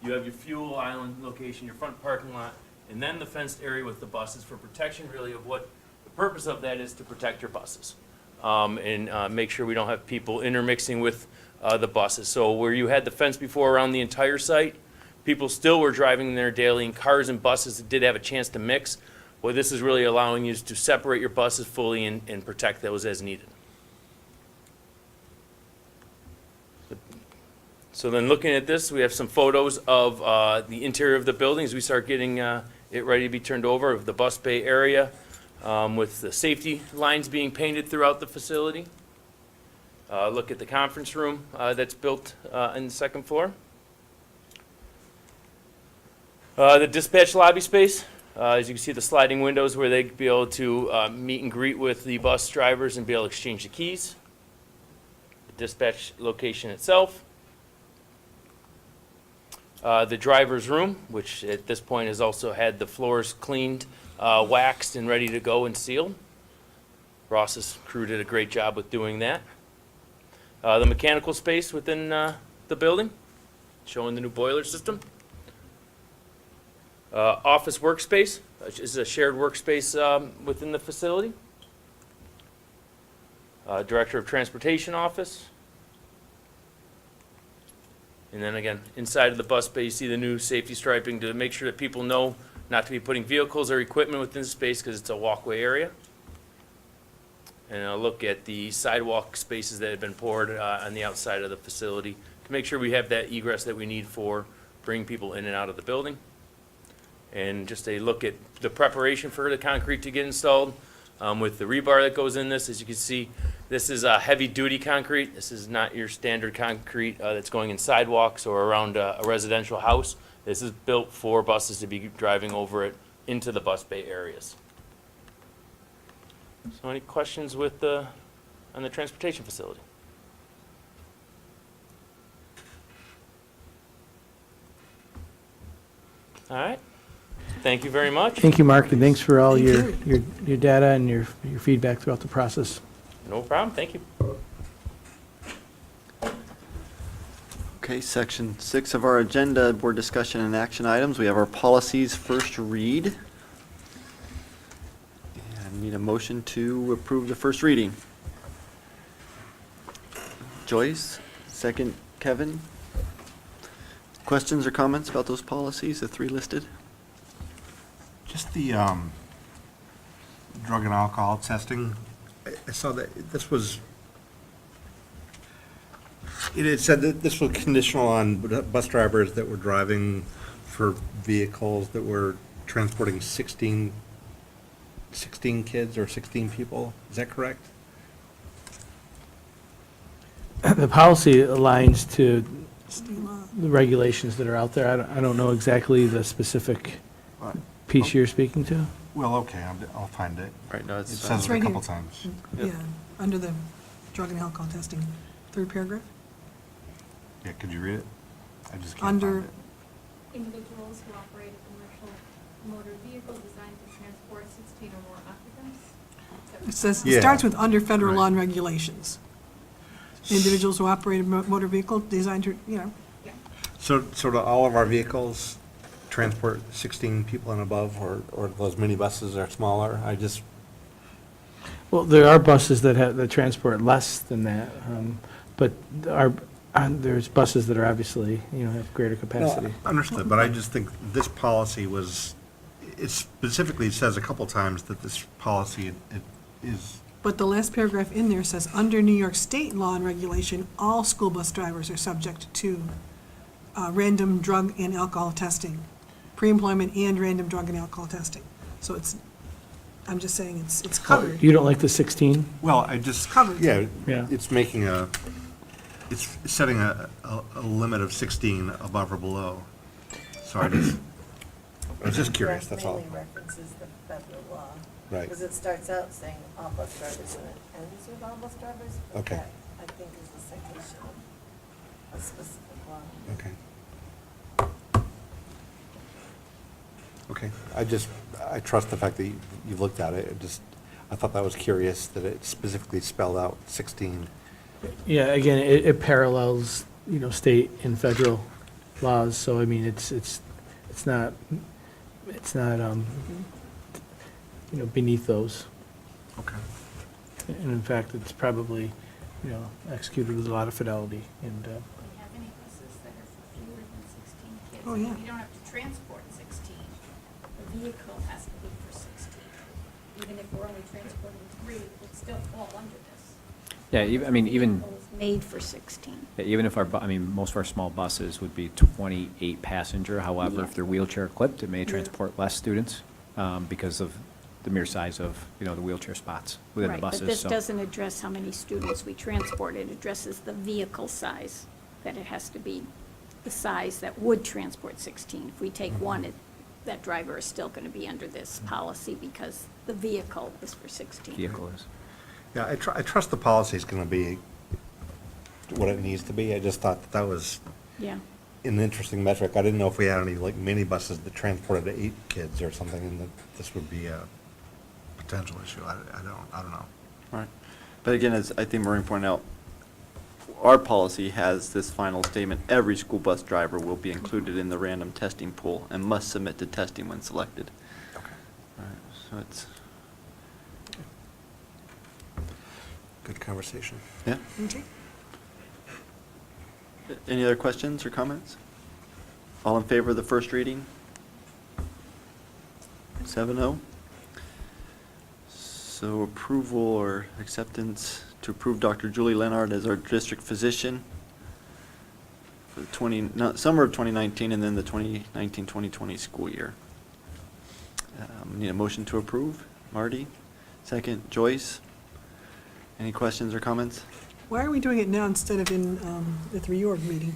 S: you have your fuel island location, your front parking lot, and then the fenced area with the buses for protection really of what the purpose of that is to protect your buses and make sure we don't have people intermixing with the buses. So where you had the fence before around the entire site, people still were driving there daily, and cars and buses did have a chance to mix. What this is really allowing you is to separate your buses fully and protect those as needed. So then looking at this, we have some photos of the interior of the building as we start getting it ready to be turned over, of the bus bay area, with the safety lines being painted throughout the facility. Look at the conference room that's built in the second floor. The dispatch lobby space, as you can see, the sliding windows where they'd be able to meet and greet with the bus drivers and be able to exchange the keys. The dispatch location itself. The driver's room, which at this point has also had the floors cleaned, waxed, and ready to go and sealed. Ross's crew did a great job with doing that. The mechanical space within the building, showing the new boiler system. Office workspace, which is a shared workspace within the facility. Director of Transportation office. And then again, inside of the bus bay, you see the new safety striping to make sure that people know not to be putting vehicles or equipment within the space because it's a walkway area. And I'll look at the sidewalk spaces that have been poured on the outside of the facility to make sure we have that egress that we need for bringing people in and out of the building. And just a look at the preparation for the concrete to get installed with the rebar that goes in this. As you can see, this is a heavy-duty concrete. This is not your standard concrete that's going in sidewalks or around a residential house. This is built for buses to be driving over it into the bus bay areas. So any questions with on the transportation facility? All right. Thank you very much.
I: Thank you, Mark, and thanks for all
B: Thank
I: your data and your feedback throughout the process.
S: No problem. Thank you.
A: Okay, section 6 of our agenda, board discussion and action items. We have our policies first read. And need a motion to approve the first reading. Joyce, second Kevin. Questions or comments about those policies, the 3 listed?
G: Just the drug and alcohol testing. I saw that this was, it had said that this was conditional on bus drivers that were driving for vehicles that were transporting 16 kids or 16 people. Is that correct?
I: The policy aligns to the regulations that are out there. I don't know exactly the specific piece you're speaking to.
G: Well, okay, I'll find it.
A: Right, no,
G: It
A: it's.
G: says it a
B: right
G: couple
B: here.
G: times.
B: Yeah, under the drug and alcohol testing, 3rd paragraph.
G: Yeah, could you read it? I just can't
B: Under,
G: find it.
T: Individuals who operate a commercial motor vehicle designed to transport 16 or more occupants.
B: it says, it
G: Yeah.
B: starts with under federal law
G: Right.
B: and regulations. Individuals who operate a motor vehicle designed to,
G: So do all of our vehicles transport 16 people and above, or those minibuses are smaller?
I: Well, there are buses that transport less than that, but there's buses that are obviously, have greater capacity.
G: No, understood, but I just think this policy was, it specifically says a couple times that this policy it is,
B: but the last paragraph in there says, under New York State law and regulation, all school bus drivers are subject to random drug and alcohol testing, pre-employment and random drug and alcohol testing. So I'm just saying it's covered.
I: You don't like the 16?
G: well, I just,
B: Covered.
G: yeah,
I: Yeah.
G: it's making it's setting a limit of 16 above or below. So I was just curious, that's all.
U: Mainly references the federal law.
G: Right.
U: Because it starts out saying all bus drivers and it ends with all bus drivers. but
G: Okay.
U: that, I think, is the citation of a specific law.
G: Okay. Okay, I trust the fact that you've looked at it. I thought that was curious that it specifically spelled out 16.
I: Yeah, again, it parallels, state and federal laws, so I mean, it's not, beneath those.
G: Okay.
I: And in fact, it's probably, executed with a lot of fidelity, and,
T: We have any buses that are for fewer than 16 kids.
B: Oh, yeah.
T: You don't have to transport 16. The vehicle has to be for 16. Even if we're only transporting 3, it would still fall under this.
J: Yeah, even
T: Vehicles
P: made for 16.
J: Yeah, even if I mean, most of our small buses would be 28 passenger. However, if they're wheelchair equipped, it may transport less students because of the mere size of, the wheelchair spots within the buses.
P: Right, but this
J: so-
P: doesn't address how many students we transport. It addresses the vehicle size, that it has to be the size that would transport 16. If we take one, that driver is still going to be under this policy because the vehicle is for 16.
J: Vehicle is.
G: Yeah, I trust the policy is going to be what it needs to be. I just thought that was
P: Yeah.
G: an interesting metric. I didn't know if we had any like minibuses that transported 8 kids or something, and that this would be a potential issue. I don't know.
A: Right. But again, as I think Maureen pointed out, our policy has this final statement: every school bus driver will be included in the random testing pool and must submit to testing when selected.
G: Okay.
A: All right, so it's,
G: Good conversation.
A: yeah.
B: Okay.
A: Any other questions or comments? All in favor of the first reading? 7-0. So approval or acceptance to approve Dr. Julie Leonard as our district physician for the summer of 2019 and then the 2019-2020 school year. Need a motion to approve. Marty? Second, Joyce? Any questions or comments?
B: Why are we doing it now instead of in at the reorg meeting?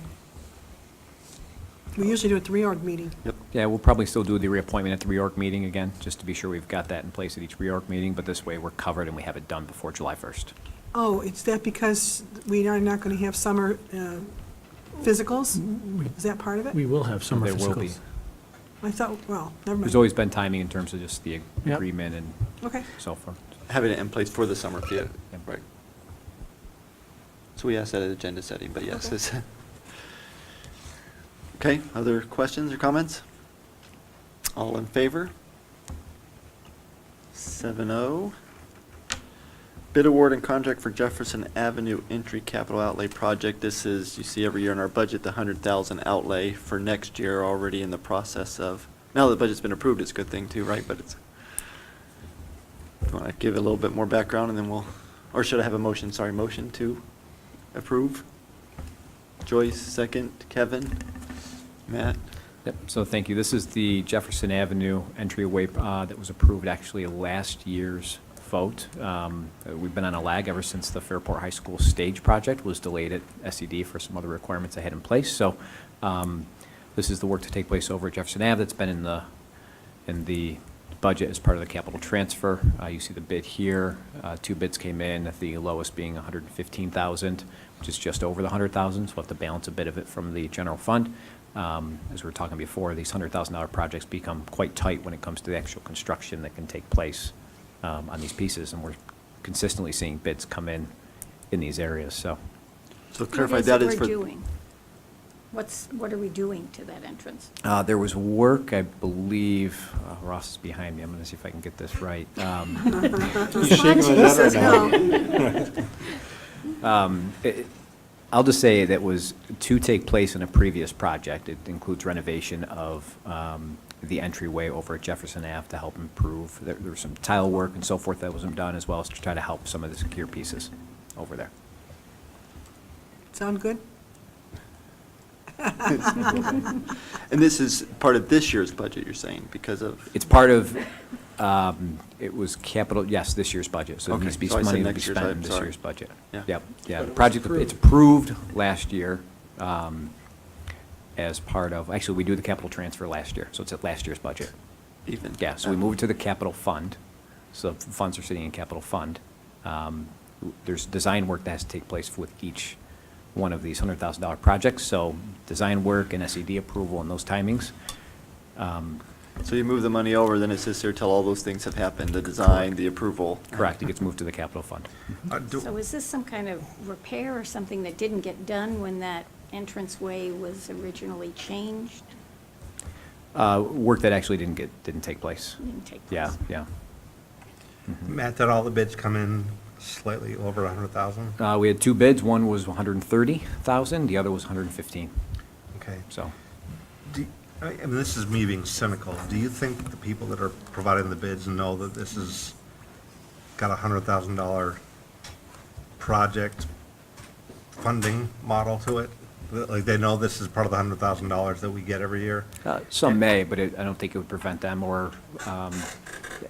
B: We usually do it at the reorg meeting.
A: Yep.
J: Yeah, we'll probably still do the reappointment at the reorg meeting again, just to be sure we've got that in place at each reorg meeting, but this way we're covered and we have it done before July 1st.
B: Oh, it's that because we are not going to have summer physicals? Is that part of it?
E: We will have summer
J: There will be.
E: physicals.
B: I thought, well, never mind.
J: There's always been timing in terms of just the
E: Yep.
J: agreement and
B: Okay.
J: so forth.
A: Having it in place for the summer, yeah,
J: Yep.
A: right. So we asked that at agenda setting, but yes.
B: Okay.
A: it's- Okay, other questions or comments? All in favor? 7-0. Bid award and contract for Jefferson Avenue Entry Capital Outlay Project. This is, you see every year in our budget, the 100,000 outlay for next year, already in the process of, now the budget's been approved, it's a good thing too, right? But it's, if you want to give a little bit more background and then we'll, or should I have a motion, motion to approve? Joyce, second. Kevin? Matt?
J: Yep, so thank you. This is the Jefferson Avenue entryway that was approved actually last year's vote. We've been on a lag ever since the Fairport High School stage project was delayed at SED for some other requirements I had in place. So this is the work to take place over at Jefferson Ave that's been in the budget as part of the capital transfer. You see the bid here. 2 bids came in, the lowest being $115,000, which is just over the $100,000. So we'll have to balance a bit of it from the general fund. As we were talking before, these $100,000 projects become quite tight when it comes to the actual construction that can take place on these pieces, and we're consistently seeing bids come in these areas. So
A: Clarify that is
P: What
A: for.
P: is it we're doing? What are we doing to that entrance?
J: there was work, I believe, Ross is behind me. I'm going to see if I can get this right.
B: He's shaking his head no.
J: I'll just say that was to take place in a previous project. It includes renovation of the entryway over at Jefferson Ave to help improve. There was some tile work and so forth that wasn't done, as well as to try to help some of the secure pieces over there.
B: Sound good?
A: And this is part of this year's budget, you're saying, because of?
J: It's part of, it was capital, yes, this year's budget. So it
A: Okay,
J: needs to be
A: so I said
J: money to be
A: next year's,
J: spent
A: I'm
J: in this
A: sorry.
J: year's budget.
A: Yeah.
J: Yep, yeah,
A: But
J: the
A: it was
J: project, it's approved last year as part of, actually, we do the capital transfer last year, so it's at last year's budget.
A: Even?
J: Yeah, so we moved to the capital fund, so funds are sitting in capital fund. There's design work that has to take place with each one of these $100,000 projects, so design work and SED approval and those timings.
A: So you move the money over, then it sits there till all those things have happened, the design, the approval.
J: Correct, it gets moved to the capital fund.
P: So is this some kind of repair or something that didn't get done when that entranceway was originally changed?
J: Work that actually didn't take place.
P: Didn't take
J: Yeah,
P: place.
J: yeah.
G: Matt, did all the bids come in slightly over 100,000?
J: We had 2 bids, one was 130,000, the other was 115,
G: Okay.
J: so.
G: I mean, this is me being cynical. Do you think the people that are providing the bids know that this has got a $100,000 project funding model to it? Like, they know this is part of the $100,000 that we get every year?
J: Some may, but I don't think it would prevent them or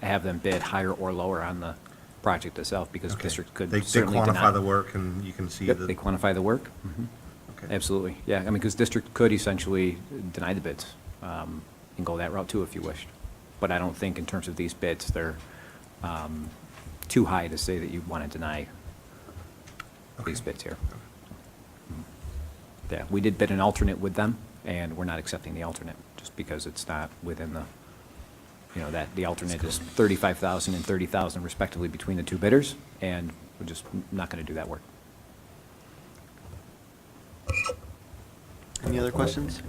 J: have them bid higher or lower on the project itself, because the
G: Okay.
J: district could
G: They
J: certainly deny.
G: quantify the work, and you can see
J: Yep,
G: that.
J: they quantify the work. Mhm.
G: Okay.
J: Absolutely, yeah. I mean, because district could essentially deny the bids and go that route too if you wished. But I don't think in terms of these bids, they're too high to say that you want to deny these bids here. Yeah, we did bid an alternate with them, and we're not accepting the alternate, just because it's not within the, that the alternate is 35,000 and 30,000 respectively between the two bidders, and we're just not going to do that work.
A: Any other questions,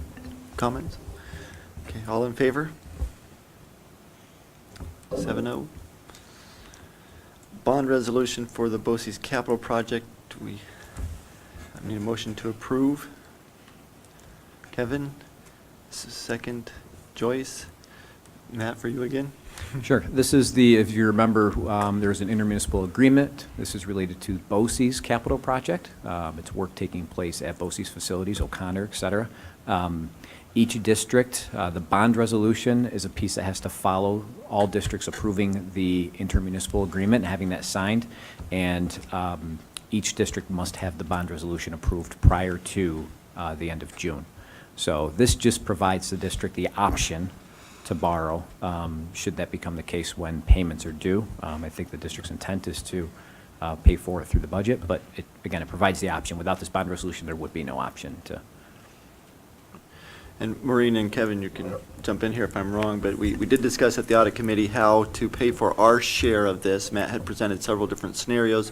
A: comments? Okay, all in favor? 7-0. Bond resolution for the BOCES capital project. We need a motion to approve. Kevin, second. Joyce. Matt, for you again?
J: Sure. This is if you remember, there was an intermunicipal agreement. This is related to BOCES capital project. It's work taking place at BOCES facilities, O'Connor, et cetera. Each district, the bond resolution is a piece that has to follow all districts approving the intermunicipal agreement, having that signed, and each district must have the bond resolution approved prior to the end of June. So this just provides the district the option to borrow, should that become the case when payments are due. I think the district's intent is to pay for it through the budget, but again, it provides the option. Without this bond resolution, there would be no option to.
A: And Maureen and Kevin, you can jump in here if I'm wrong, but we did discuss at the audit committee how to pay for our share of this. Matt had presented several different scenarios,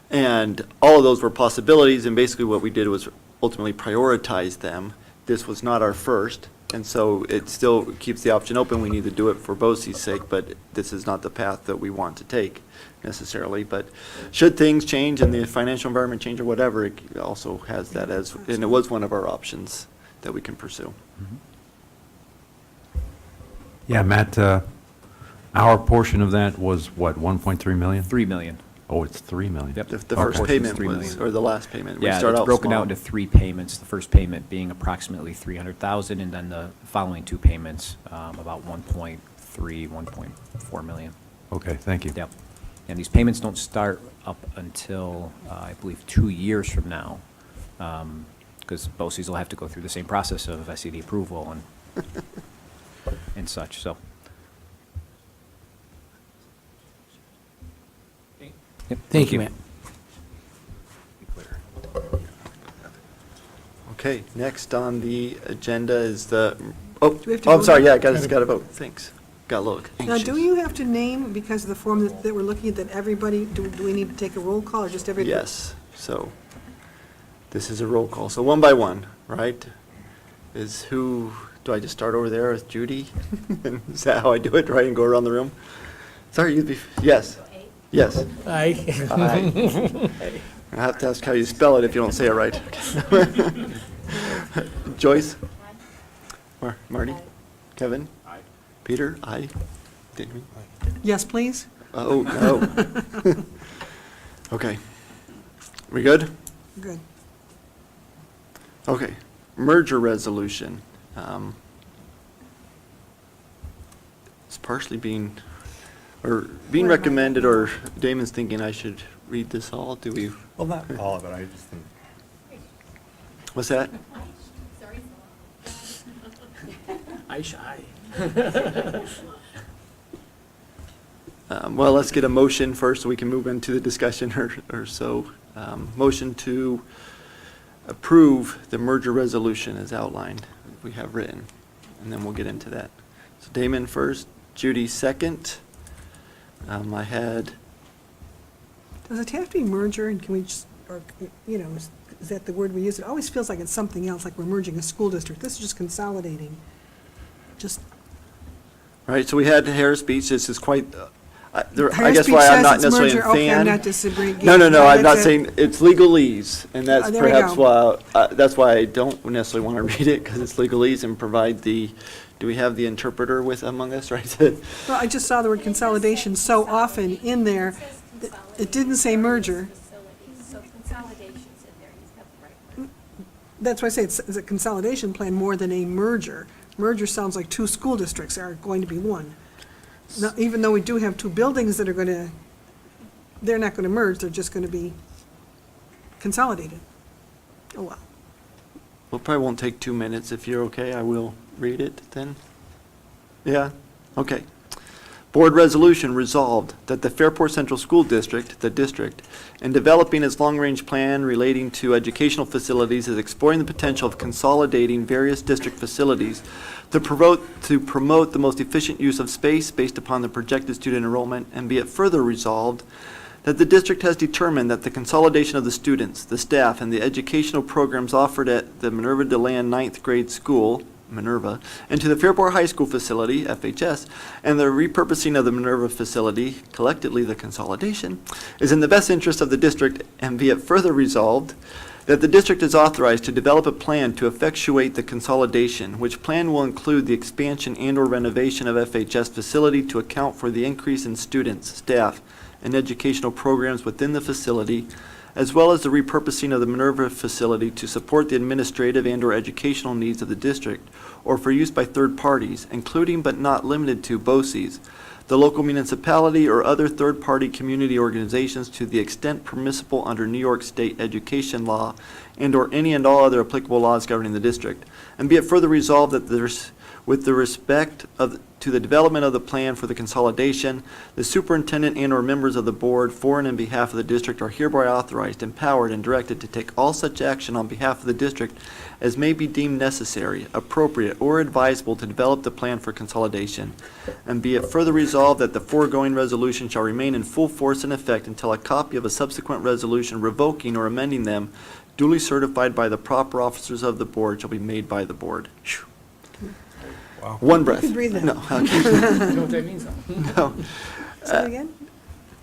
A: and all of those were possibilities, and basically what we did was ultimately prioritize them. This was not our first, and so it still keeps the option open. We need to do it for BOCES' sake, but this is not the path that we want to take necessarily. But should things change and the financial environment change or whatever, it also has that as, and it was one of our options that we can pursue.
C: Yeah, Matt, our portion of that was what, 1.3 million?
J: 3 million.
C: Oh, it's 3 million.
J: Yep.
A: The
J: Our
A: first
J: portion is
A: payment
J: 3
A: was,
J: million.
A: or the last payment. We
J: Yeah,
A: start
J: it's
A: out
J: broken
A: small.
J: out into 3 payments. The first payment being approximately 300,000, and then the following 2 payments, about 1.3, 1.4 million.
C: Okay, thank you.
J: Yep. And these payments don't start up until, I believe, 2 years from now, because BOCES will have to go through the same process of SED approval and such, so. Yep,
E: Thank you, Matt.
A: Okay, next on the agenda is the, oh,
B: we have to
A: oh, I'm
B: vote?
A: sorry, yeah, got to vote, thanks. Got a little
B: Now,
A: anxious.
B: do you have to name, because of the form that we're looking at, that everybody, do we need to take a roll call, or just everybody?
A: Yes, so this is a roll call, so one by one, right? Is who, do I just start over there with Judy? Is that how I do it, right, and go around the room? Sorry, you'd be, yes, yes.
D: Aye.
A: Aye. I have to ask how you spell it if you don't say it right. Joyce? Marty? Kevin? Aye. Peter? Aye. Damien?
B: Yes, please?
A: Oh, no. Okay. We good?
B: Good.
A: Okay. Merger resolution. It's partially being recommended, or Damon's thinking I should read this all. Do we?
G: Well, not all of it, I just think.
A: What's that?
D: I shy.
A: Well, let's get a motion first so we can move into the discussion or so. Motion to approve the merger resolution as outlined, we have written, and then we'll get into that. So Damon first, Judy second. I had,
B: Does it have to be merger, and can we just, or, is that the word we use? It always feels like it's something else, like we're merging a school district. This is just consolidating. Just,
A: right, so we had Harris Beach, this is quite, I
B: Harris
A: guess
B: Beach
A: why I'm
B: says
A: not
B: it's
A: necessarily a
B: merger. Okay, I'm
A: fan.
B: not disagreeing.
A: No, I'm not
B: That's it.
A: saying, it's legalese, and that's
B: there we
A: perhaps
B: go.
A: why, that's why I don't necessarily want to read it, because it's legalese and provide the, do we have the interpreter with among us, right?
B: Well, I just saw the word consolidation so often in there. It didn't say merger.
T: So consolidation's in there, he's got
B: that's why I say it's a consolidation plan more than a merger. Merger sounds like two school districts are going to be one. Now, even though we do have two buildings that are going to, they're not going to merge, they're just going to be consolidated. Oh, wow.
A: Well, probably won't take 2 minutes. If you're okay, I will read it then. Yeah? Okay. Board resolution resolved that the Fairport Central School District, the district, in developing its long-range plan relating to educational facilities is exploring the potential of consolidating various district facilities to promote the most efficient use of space based upon the projected student enrollment, and be it further resolved that the district has determined that the consolidation of the students, the staff, and the educational programs offered at the Minerva DeLand 9th grade school, Minerva, and to the Fairport High School facility, FHS, and the repurposing of the Minerva facility, collectively the consolidation, is in the best interest of the district, and be it further resolved that the district is authorized to develop a plan to effectuate the consolidation, which plan will include the expansion and/or renovation of FHS facility to account for the increase in students, staff, and educational programs within the facility, as well as the repurposing of the Minerva facility to support the administrative and/or educational needs of the district, or for use by third parties, including but not limited to BOCES, the local municipality, or other third-party community organizations to the extent permissible under New York State education law and/or any and all other applicable laws governing the district. And be it further resolved that with the respect to the development of the plan for the consolidation, the superintendent and/or members of the board for and in behalf of the district are hereby authorized, empowered, and directed to take all such action on behalf of the district as may be deemed necessary, appropriate, or advisable to develop the plan for consolidation. And be it further resolved that the foregoing resolution shall remain in full force and effect until a copy of a subsequent resolution revoking or amending them, duly certified by the proper officers of the board, shall be made by the board. Phew. One breath.
B: You could breathe in.
A: No.
D: You know what that means, though?
A: No.
B: Say it again?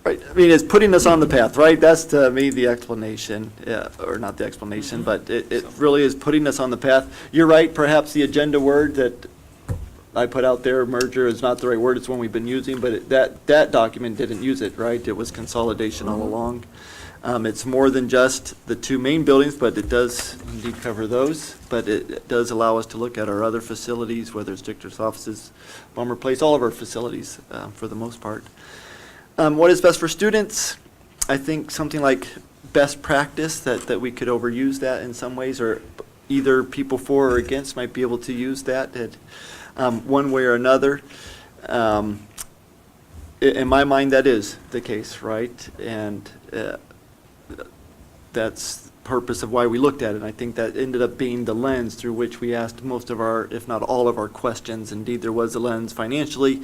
A: Right, I mean, it's putting us on the path, right? That's to me the explanation, or not the explanation, but it really is putting us on the path. You're right, perhaps the agenda word that I put out there, merger, is not the right word, it's one we've been using, but that document didn't use it, right? It was consolidation all along. It's more than just the two main buildings, but it does indeed cover those. But it does allow us to look at our other facilities, whether it's district offices, Bummer Place, all of our facilities for the most part. What is best for students? I think something like best practice, that we could overuse that in some ways, or either people for or against might be able to use that one way or another. In my mind, that is the case, right? And that's the purpose of why we looked at it. I think that ended up being the lens through which we asked most of our, if not all of our questions. Indeed, there was a lens financially,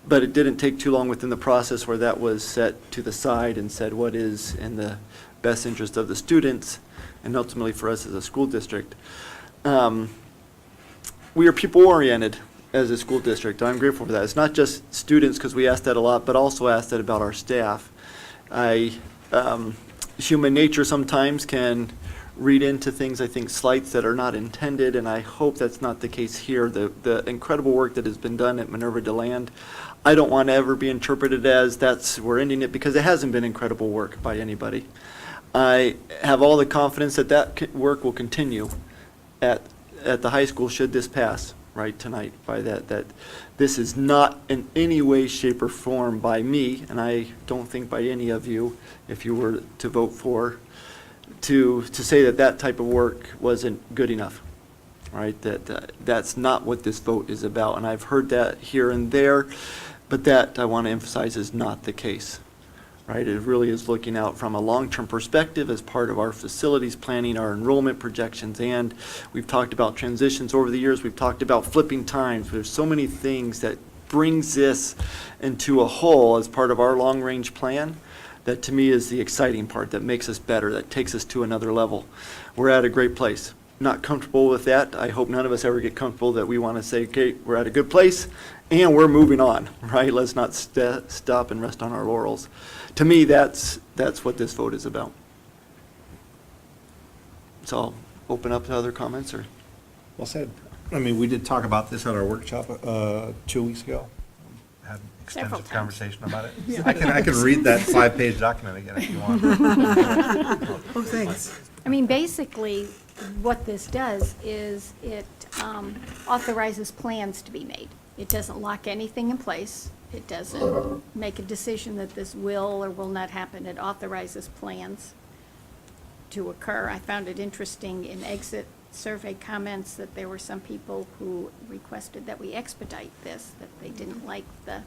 A: but it didn't take too long within the process where that was set to the side and said what is in the best interest of the students and ultimately for us as a school district. We are people-oriented as a school district. I'm grateful for that. It's not just students, because we ask that a lot, but also ask that about our staff. Human nature sometimes can read into things, I think, slights that are not intended, and I hope that's not the case here. The incredible work that has been done at Minerva DeLand, I don't want to ever be interpreted as we're ending it, because it hasn't been incredible work by anybody. I have all the confidence that work will continue at the high school should this pass, right, tonight, by that this is not in any way, shape, or form by me, and I don't think by any of you, if you were to vote for, to say that type of work wasn't good enough, right? That's not what this vote is about, and I've heard that here and there, but that, I want to emphasize, is not the case, right? It really is looking out from a long-term perspective as part of our facilities planning, our enrollment projections, and we've talked about transitions over the years. We've talked about flipping times. There's so many things that brings this into a whole as part of our long-range plan that to me is the exciting part, that makes us better, that takes us to another level. We're at a great place. Not comfortable with that. I hope none of us ever get comfortable that we want to say, okay, we're at a good place and we're moving on, right? Let's not stop and rest on our laurels. To me, that's what this vote is about. So I'll open up to other comments, or?
G: Well said. I mean, we did talk about this at our workshop 2 weeks ago. Had an
P: Several
G: extensive
P: times.
G: conversation about it. I can read that 5-page document again if you want.
B: Oh, thanks.
P: I mean, basically, what this does is it authorizes plans to be made. It doesn't lock anything in place. It doesn't make a decision that this will or will not happen. It authorizes plans to occur. I found it interesting in exit survey comments that there were some people who requested that we expedite this, that they didn't like the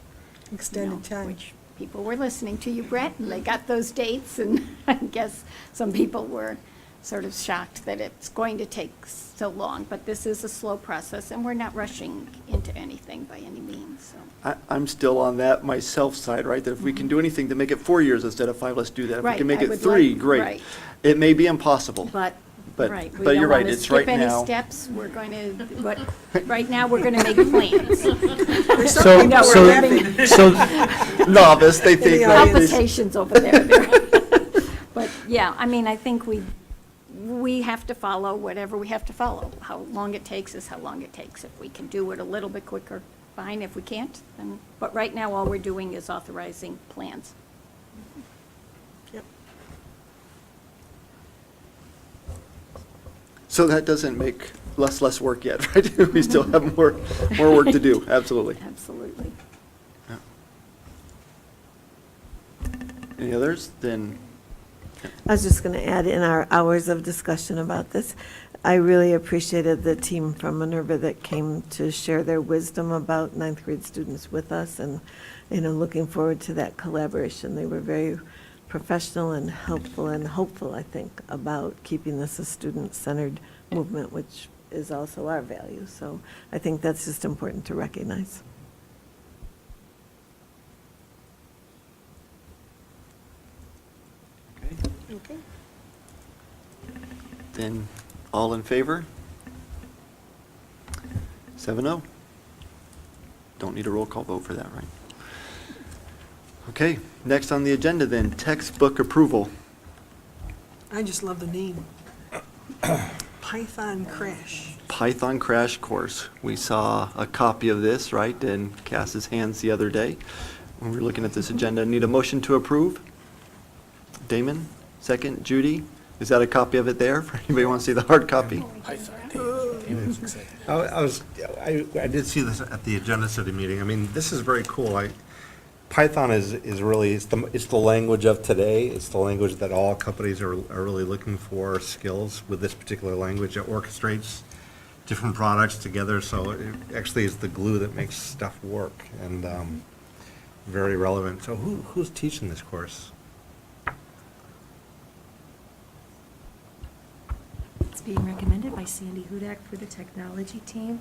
B: Extended time.
P: which people were listening to you, Brett, and they got those dates, and I guess some people were sort of shocked that it's going to take so long, but this is a slow process, and we're not rushing into anything by any means, so.
A: I'm still on that myself side, right? That if we can do anything to make it 4 years instead of 5, let's do that. If we
P: Right,
A: can make
P: I
A: it
P: would
A: 3,
P: like-
A: great.
P: right.
A: It may be impossible.
P: But,
A: But-
P: right, we
A: but you're
P: don't
A: right,
P: want to
A: it's right
P: skip any
A: now.
P: steps, we're going to, but, right now, we're going to make plans.
E: So,
P: No, we're
E: so,
P: having
E: so,
A: Novice, they think.
B: the
A: right, they-
P: palpitations over there. But, yeah, I mean, I think we have to follow whatever we have to follow. How long it takes is how long it takes. If we can do it a little bit quicker, fine. If we can't, then, but right now, all we're doing is authorizing plans.
A: So that doesn't make less work yet, right? We still have more work to do, absolutely.
P: Absolutely.
A: Any others? Then,
U: I was just going to add, in our hours of discussion about this, I really appreciated the team from Minerva that came to share their wisdom about ninth grade students with us, and, looking forward to that collaboration. They were very professional and helpful and hopeful, I think, about keeping this a student-centered movement, which is also our value. So I think that's just important to recognize.
A: okay. Then, all in favor? 7-0. Don't need a roll call vote for that, right? Okay, next on the agenda then, textbook approval.
B: I just love the name. Python Crash.
A: Python Crash Course. We saw a copy of this, right, in Cass's hands the other day when we were looking at this agenda. Need a motion to approve? Damon, second. Judy, is that a copy of it there? For anybody who wants to see the hard copy?
G: I did see this at the agenda setting meeting. I mean, this is very cool. Python is really, it's the language of today. It's the language that all companies are really looking for skills with this particular language. It orchestrates different products together, so it actually is the glue that makes stuff work, and very relevant. So who's teaching this course?
K: It's being recommended by Sandy Hudak for the technology team,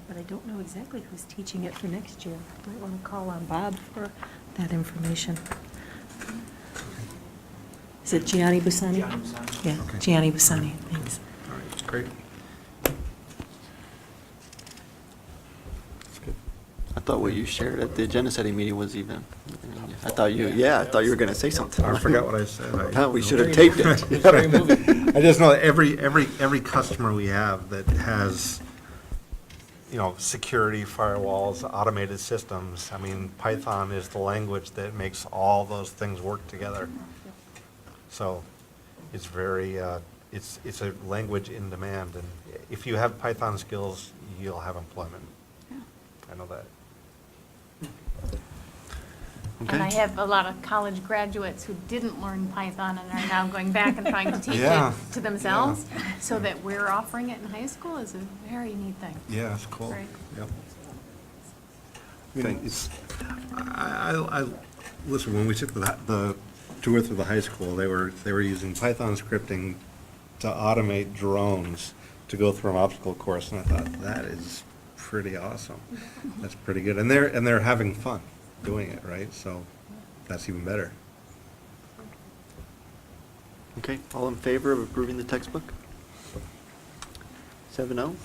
K: but I don't know exactly who's teaching it for next year. Might want to call on Bob for that information. Is it Gianni Busani?
O: Gianni Busani.
K: Yeah,
G: Okay.
K: Gianni Busani, thanks.
G: All right, great. That's good.
A: I thought what you shared at the agenda setting meeting was even, I thought you were going to say something.
G: I forgot what I said.
A: No, we should have taped it.
G: I just know that every customer we have that has, security, firewalls, automated systems, I mean, Python is the language that makes all those things work together. So it's very, it's a language in demand, and if you have Python skills, you'll have employment. I know that.
F: And I have a lot of college graduates who didn't learn Python and are now going back and trying to teach
G: Yeah.
F: it to themselves. So that we're offering it in high school is a very neat thing.
G: Yeah, it's cool.
F: Right.
G: Yep. I mean, I listen, when we took the tour through the high school, they were using Python scripting to automate drones to go through an obstacle course, and I thought, that is pretty awesome. That's pretty good. And they're having fun doing it, right? So that's even better.
A: Okay, all in favor of approving the textbook? 7-0?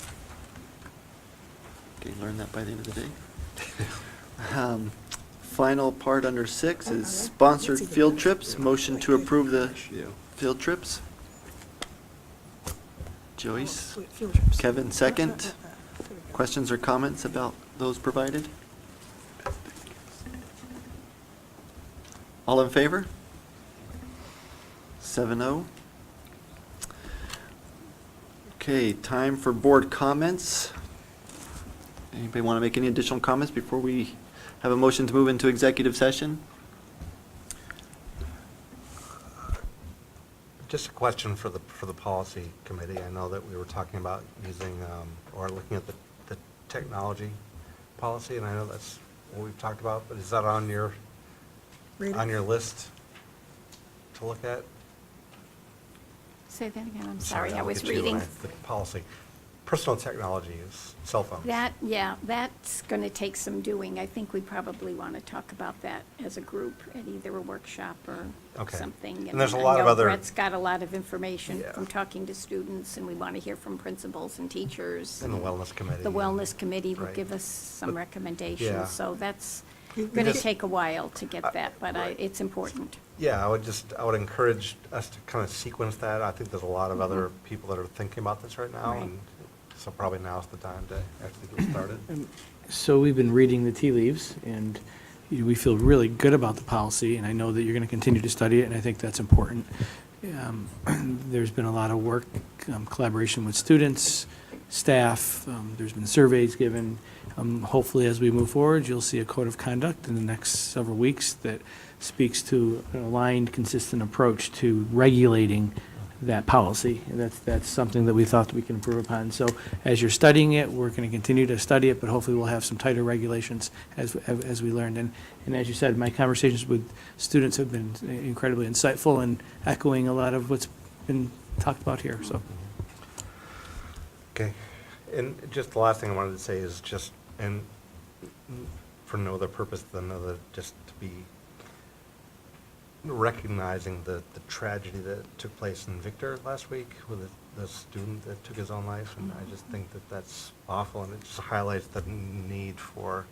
A: Okay, learn that by the end of the day. Final part under 6 is sponsored field trips. Motion to approve the field trips. Joyce?
B: Field trips.
A: Kevin, second. Questions or comments about those provided? All in favor? 7-0. Okay, time for board comments. Anybody want to make any additional comments before we have a motion to move into executive session?
G: Just a question for the policy committee. I know that we were talking about using, or looking at the technology policy, and I know that's what we've talked about, but is that on your list to look at?
P: Say that again, I'm
G: I'm
P: sorry, I
G: I'll
P: was
G: get you
P: reading.
G: The policy. Personal technology is cell phones.
P: That's going to take some doing. I think we probably want to talk about that as a group at either a workshop or
G: Okay.
P: something.
G: And there's a lot of other-
P: Brett's got a lot of information
G: Yeah.
P: from talking to students, and we want to hear from principals and teachers.
G: And the wellness committee.
P: The wellness committee will
G: Right.
P: give us some
G: Yeah.
P: recommendations, so that's going to take a while to get that, but it's important.
G: Yeah, I would encourage us to kind of sequence that. I think there's a lot of other people that are thinking about this right now,
P: Right.
G: and so probably now's the time to actually get started.
I: So we've been reading the tea leaves, and we feel really good about the policy, and I know that you're going to continue to study it, and I think that's important. There's been a lot of work, collaboration with students, staff, there's been surveys given. Hopefully, as we move forward, you'll see a code of conduct in the next several weeks that speaks to an aligned, consistent approach to regulating that policy. And that's something that we thought that we can improve upon. So as you're studying it, we're going to continue to study it, but hopefully we'll have some tighter regulations as we learned. And as you said, my conversations with students have been incredibly insightful and echoing a lot of what's been talked about here, so.
G: Okay. And just the last thing I wanted to say is just, and for no other purpose than just to be recognizing the tragedy that took place in Victor last week with the student that took his own life, and I just think that that's awful, and it just highlights the need for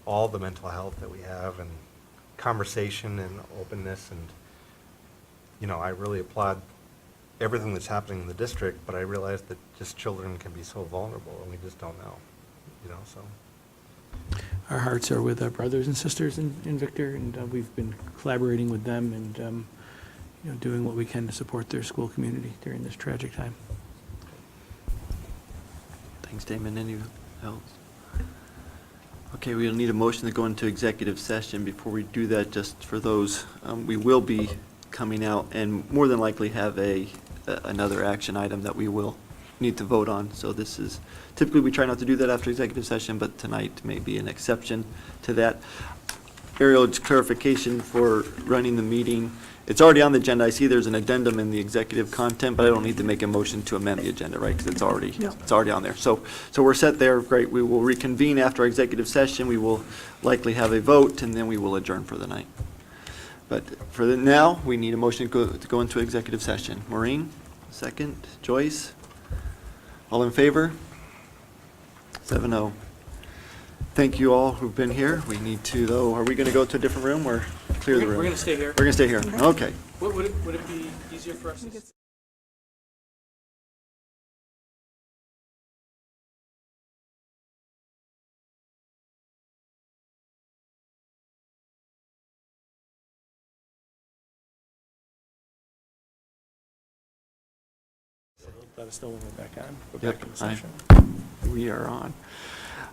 G: all the mental health that we have, and conversation and openness, and, I really applaud everything that's happening in the district, but I realize that just children can be so vulnerable, and we just don't know, so.
I: Our hearts are with our brothers and sisters in Victor, and we've been collaborating with them and, doing what we can to support their school community during this tragic time.
A: Thanks, Damon. Any else? Okay, we'll need a motion to go into executive session. Before we do that, just for those, we will be coming out and more than likely have another action item that we will need to vote on. So this is, typically we try not to do that after executive session, but tonight may be an exception to that. Ariel, just clarification for running the meeting. It's already on the agenda. I see there's an addendum in the executive content, but I don't need to make a motion to amend the agenda, right? Because it's already on there. So we're set there. Great. We will reconvene after our executive session. We will likely have a vote, and then we will adjourn for the night. But for now, we need a motion to go into executive session. Maureen, second. Joyce? All in favor? 7-0. Thank you all who've been here. We need to, though, are we going to go to a different room or clear the room?
L: We're going to stay here.
A: We're going to stay here. Okay.
L: Would it be easier for us to?
I: Let us know when we're back on. Go
A: Yep,
I: back to the session.
A: we are on.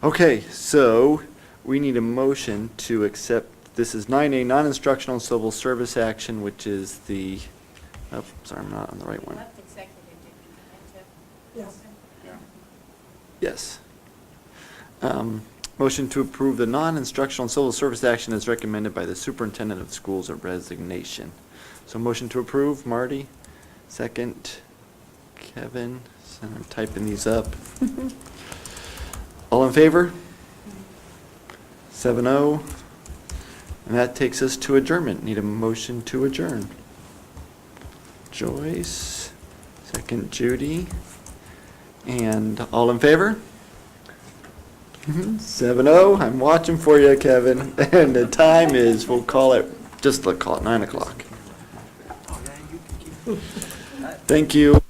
A: Okay, so we need a motion to accept, this is 9A, non-instructional civil service action, which is the, oh, sorry, I'm not on the right one. Yes. Motion to approve the non-instructional civil service action as recommended by the superintendent of schools of resignation. So motion to approve, Marty. Second, Kevin. So I'm typing these up. All in favor? 7-0. And that takes us to adjournment. Need a motion to adjourn. Joyce. Second, Judy. And all in favor? 7-0. I'm watching for you, Kevin. And the time is, we'll call it 9 o'clock. Thank you.